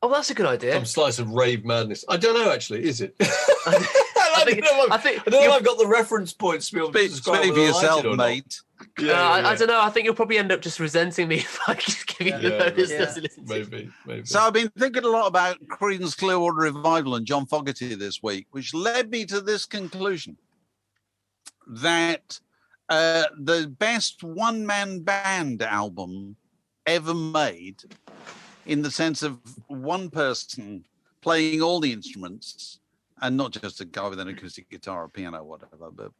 Oh, that's a good idea. Some slice of rave madness. I don't know, actually, is it? I don't know if I've got the reference points to be able to describe Speak for whether I like yourself, it or mate. not. I don't know. I think you'll probably end up just resenting me if I just give you the listeners to listen to. Maybe. So I've been thinking a lot about Creedence Clearwater Revival and John Fogerty this week, which led me to this conclusion that the best one-man band album ever made, in the sense of one person playing all the instruments, and not just a guy with an acoustic guitar or piano or whatever, but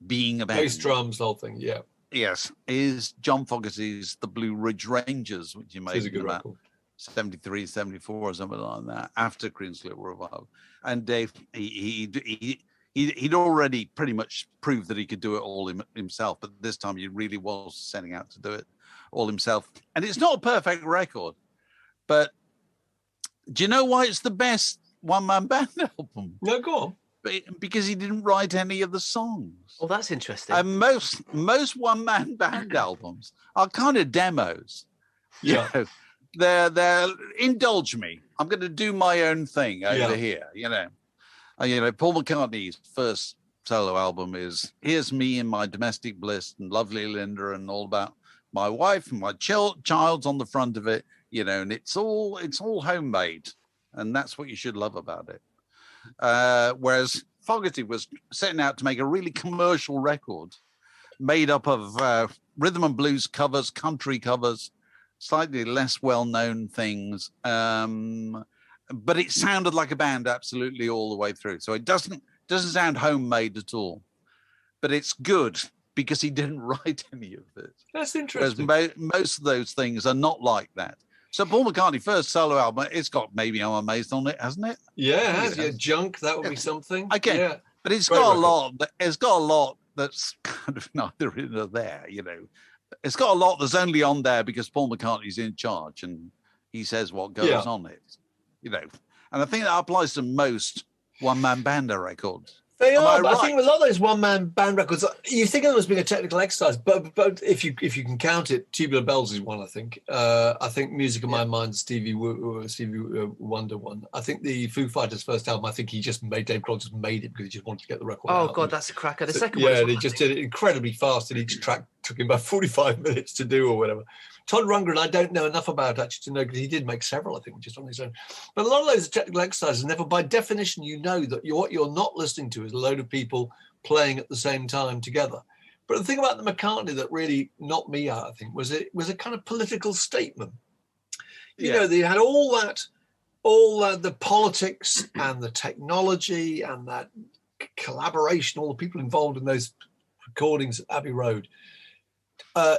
being a band. Bass drums, the whole thing, yeah. Yes, is John Fogerty's The Blue Ridge Rangers, which he made in about 73, 74 or something like that, after Creedence Clearwater Revival. And Dave, he'd already pretty much proved that he could do it all himself, but this time he really was setting out to do it all himself. And it's not a perfect record, but do you know why it's the best one-man band album? No, go on. Because he didn't write any of the songs. Oh, that's interesting. And most one-man band albums are kind of demos. Yeah. You know, they're indulge me. I'm going to do my own thing over here. You know, Paul McCartney's first solo album is "Here's Me in My Domestic Bliss" and "Lovely Linda" and all about my wife and my child's on the front of it. You know, and it's all homemade, and that's what you should love about it. Whereas Fogerty was setting out to make a really commercial record made up of rhythm and blues covers, country covers, slightly less well-known things. But it sounded like a band absolutely all the way through. So it doesn't sound homemade at all. But it's good because he didn't write any of it. That's interesting. Whereas most of those things are not like that. So Paul McCartney's first solo album, it's got "Maybe I'm Amazed" on it, hasn't it? Yeah, it has. Yeah, Junk, that would be something. Okay, yeah. But it's got a lot. It's got a lot that's kind of neither here nor there. You know, it's got a lot that's only on there because Paul McCartney's in charge and he says what goes on it. You know, and I think that applies to most one-man band records. They are, but I think a lot of those one-man band records, you think of them as being a technical exercise, but if you can count it, Tubular Bells is one, I think. I think Music of My Mind, Stevie Wonder one. I think the Foo Fighters' first album, I think Dave Grohl just made it because he just wanted to get the record out. Oh, God, that's a cracker. The second one. Yeah, they just did it incredibly fast, and each track took him about 45 minutes to do or whatever. Todd Rundgren, I don't know enough about actually to know, because he did make several, I think, just on his own. But a lot of those technical exercises, never by definition, you know that what you're not listening to is a load of people playing at the same time together. But the thing about the McCartney that really knocked me out, I think, was it was a kind of political statement. You know, they had all that, the politics and the technology and that collaboration, all the people involved in those recordings at Abbey Road,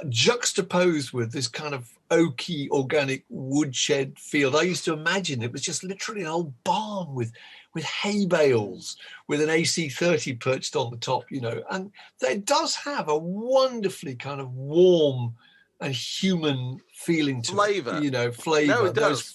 juxtaposed with this kind of oaky, organic woodshed field. I used to imagine it was just literally an old barn with hay bales, with an AC-30 perched on the top, you know. And it does have a wonderfully kind of warm and human feeling to flavor. It, you know, flavor. No, it does.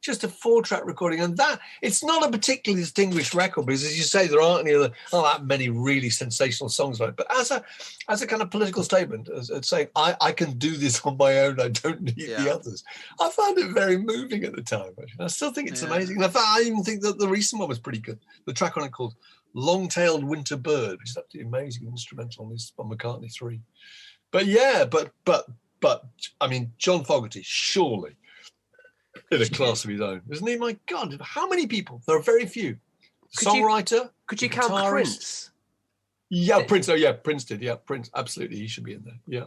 Just a 4-track recording, and that it's not a particularly distinguished record because, as you say, there aren't that many really sensational songs on it. But as a kind of political statement, as saying I can do this on my own, I don't need the others. I found it very moving at the time. Actually. I still think it's amazing. In fact, I even think that the recent one was pretty good. The track on it called "Long-Tailed Winter Bird," which is absolutely amazing instrumental on McCartney 3. But yeah, but I mean, John Fogerty, surely in a class of his own, isn't he? My God, how many people? There are very few. Songwriter. Could you count Prince? Yeah, Prince. Oh, yeah, Prince did. Yeah, Prince. Absolutely, he should be in there. Yeah.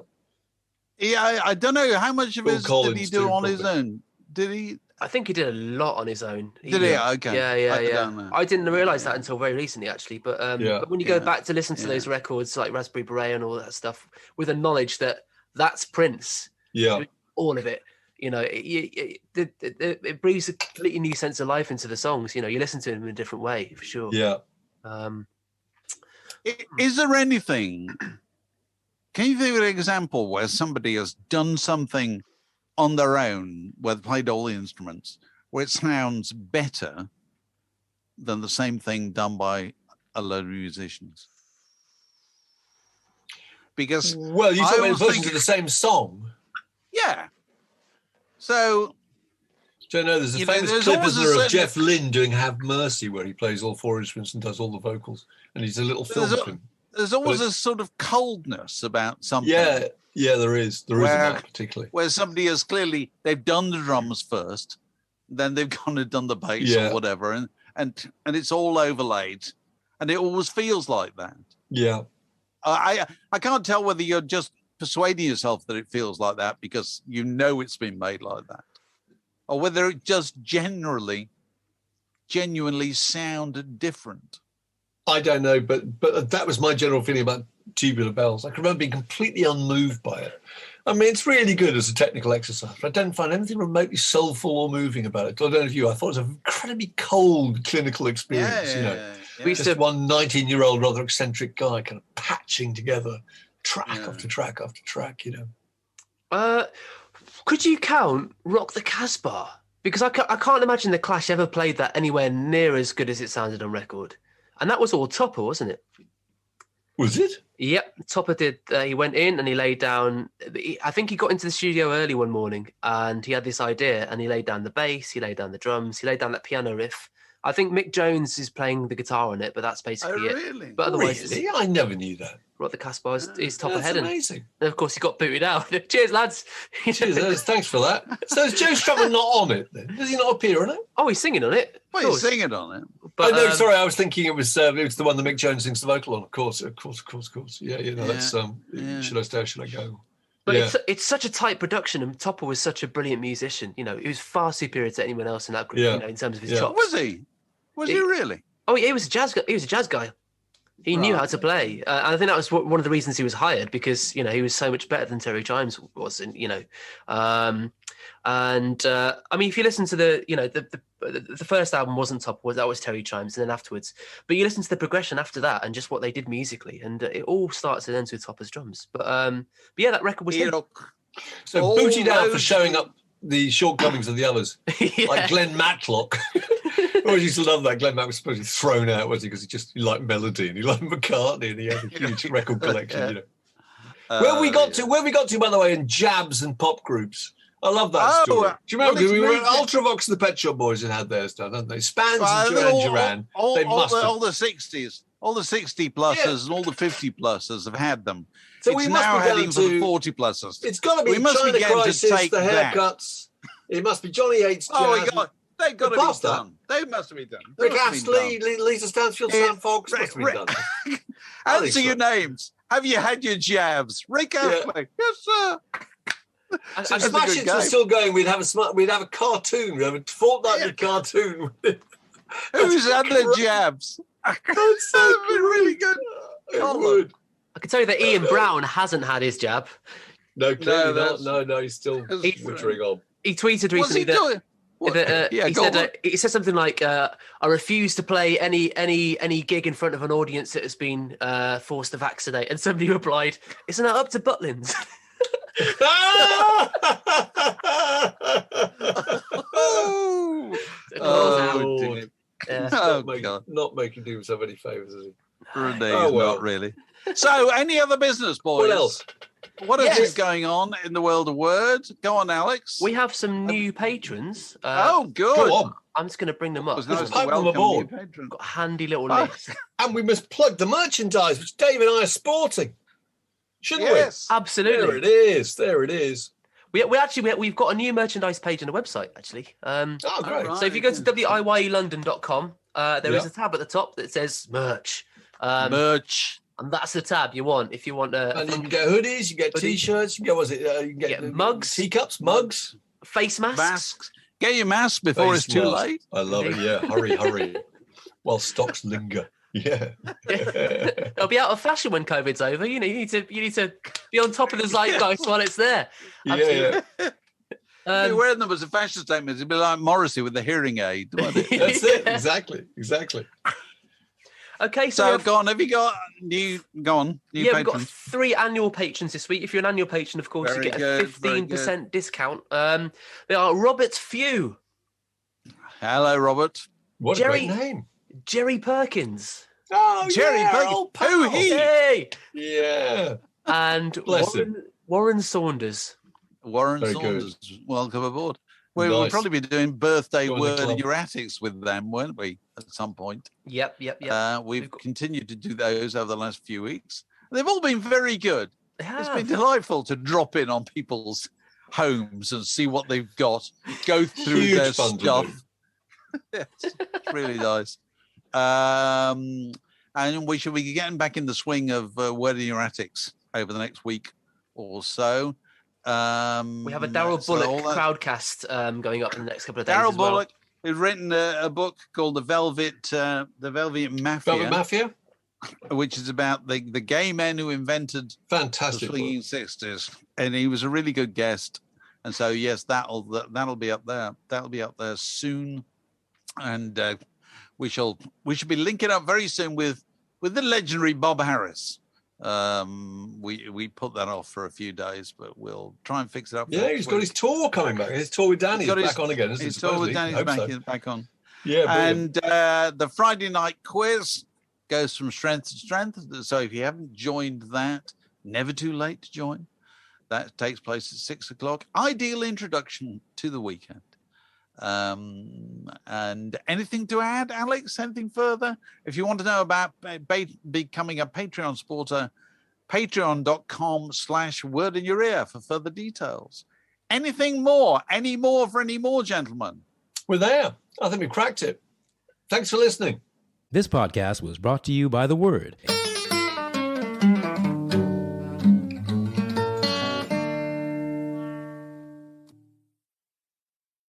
Yeah, I don't know how much of his did he do on his own. Did he? I think he did a lot on his own. Did he? Okay. Yeah. I didn't realise that until very recently, actually. But when you go back to listen to those records like Raspberry Beret and all that stuff, with the knowledge that that's Prince. Yeah. All of it. You know, it breathes a completely new sense of life into the songs. You know, you listen to them in a different way, for sure. Yeah. Is there anything, can you think of an example where somebody has done something on their own, where they played all the instruments, where it sounds better than the same thing done by a load of musicians? Because well, you talk about versions of the same song. Yeah. So Don't know. There's a famous clip, isn't there, of Jeff Lynne doing "Have Mercy," where he plays all four instruments and does all the vocals, and he's a little film of him. There's always a sort of coldness about something. Yeah, there is. There is that particularly. Where somebody has clearly, they've done the drums first, then they've gone and done the bass or whatever, and it's all overlaid, and it always feels like that. Yeah. I can't tell whether you're just persuading yourself that it feels like that because you know it's been made like that, or whether it just genuinely sound different. I don't know, but that was my general feeling about Tubular Bells. I can remember being completely unmoved by it. I mean, it's really good as a technical exercise, but I don't find anything remotely soulful or moving about it. I don't know if you. I thought it was an incredibly cold clinical experience. We just one 19-year-old rather eccentric guy kind of patching together track after track after track. Could you count Rock the Casbah? Because I can't imagine the Clash ever played that anywhere near as good as it sounded on record. And that was all Topper, wasn't it? Was it? Yep. Topper did. He went in and he laid down. I think he got into the studio early one morning and he had this idea and he laid down the bass, he laid down the drums, he laid down that piano riff. I think Mick Jones is playing the guitar on it, but that's basically it. Really? But otherwise, really? I never knew that. Rock the Casbah is Topper heading. That's amazing. And of course, he got booted out. Cheers, lads. Cheers, thanks for that. So is Joe Strummer not on it then? Does he not appear on it? Oh, he's singing on it. Well, he's singing on it. But, no, sorry, I was thinking it was the one that Mick Jones sings the vocal on. Of course. Yeah, that's Should I Stay or Should I Go? But it's such a tight production, and Topper was such a brilliant musician. He was far superior to anyone else in that group. In terms of his chops. Was he? Was he really? Oh, yeah, he was a jazz guy. He knew how to play, and I think that was one of the reasons he was hired because he was so much better than Terry Chimes was, and I mean, if you listen to the first album wasn't Topper, that was Terry Chimes, and then afterwards, but you listen to the progression after that and just what they did musically, and it all starts and ends with Topper's drums. But yeah, that record was so booted out for showing up the shortcomings of the others, like Glenn Matlock. I always used to love that. Glenn Mack was supposed to be thrown out, was he? Because he liked melody and he liked McCartney and he had a huge record collection. Where we got to, by the way, in jabs and pop groups. I love that story. Do you remember? We were at Ultravox and the Pet Shop Boys and had theirs done, hadn't they? Spans and Duran Duran. All the 60s, all the 60 plussers and all the 50 plussers have had them. So we must now be heading down for to the 40 plussers. It's got to be China Crisis, the haircuts. It must be Johnny Hates Jazz. They've got to be done. They must be done. Rick Astley, Lisa Stansfield, Sam Fox must be done. Answer your names. Have you had your jabs? Rick Astley. Yes, sir. If Smash Hits were still going, we'd have a cartoon. We'd have a fortnightly cartoon. Who's had their jabs? That's been really good. It would. I can tell you that Ian Brown hasn't had his jab. No, clearly not. No, he's still wittering on. He tweeted recently that. He said something like, "I refuse to play any gig in front of an audience that has been forced to vaccinate." And somebody replied, "Isn't that up to Butlins?" Not making do himself any favours, is he? Not really. So, any other business, boys? What else? What is going on in the world of words? Go on, Alex. We have some new patrons. Good. Go on. I'm just going to bring them up. Nice to welcome them aboard. Got a handy little list. And we must plug the merchandise, which Dave and I are sporting. Shouldn't we? Absolutely. There it is. We've got a new merchandise page on the website, actually. Great. So if you go to wielondon.com, there is a tab at the top that says merch. Merch. And that's the tab you want if you want. And you can get hoodies, you get T-shirts, you can get mugs, teacups, mugs, face masks. Get your mask before it's too late. I love it. Yeah, hurry, while stocks linger. Yeah, it'll be out of fashion when COVID's over. You need to be on top of the zeitgeist while it's there. Yeah. Wearing them as a fashion statement, it'd be like Morrissey with the hearing aid. That's it. Exactly. Okay, so go on. Have you got new? Go on. New patrons. We've got 3 annual patrons this week. If you're an annual patron, of course, you get a 15% discount. They are Robert Few. Hello, Robert. What a great name. Jerry Perkins. Oh, Jerry Perkins. Who he? Hey. Yeah. And Warren Saunders. Warren Saunders. Welcome aboard. We'll probably be doing birthday Join the word club. in your attics with them, weren't we, at some point? Yep. We've continued to do those over the last few weeks. They've all been very good. It's been delightful to drop in on people's homes and see what they've got, go through Huge their fun to stuff. Yes, it's really nice. And we should be getting back in the swing of word in your attics over the next week or so. We have a Daryl Bullock crowdcast going up in the next couple of days. Daryl Bullock has written a book called The Velvet Mafia. Velvet Mafia? Which is about the gay men who invented Fantastic the swinging 60s. And he was a really good guest. And so, yes, that'll be up there. That'll be up there soon. And we should be linking up very soon with the legendary Bob Harris. We put that off for a few days, but we'll try and fix it up. Yeah, he's got his tour coming back. His tour with Danny is back on again. His tour with Danny's back on. Yeah, brilliant. And the Friday night quiz goes from strength to strength. So if you haven't joined that, never too late to join. That takes place at 6:00. Ideal introduction to the weekend. And anything to add, Alex? Anything further? If you want to know about becoming a Patreon supporter, patreon.com/word in your ear for further details. Anything more? Any more for any more, gentlemen? We're there. I think we cracked it. Thanks for listening. This podcast was brought to you by The Word.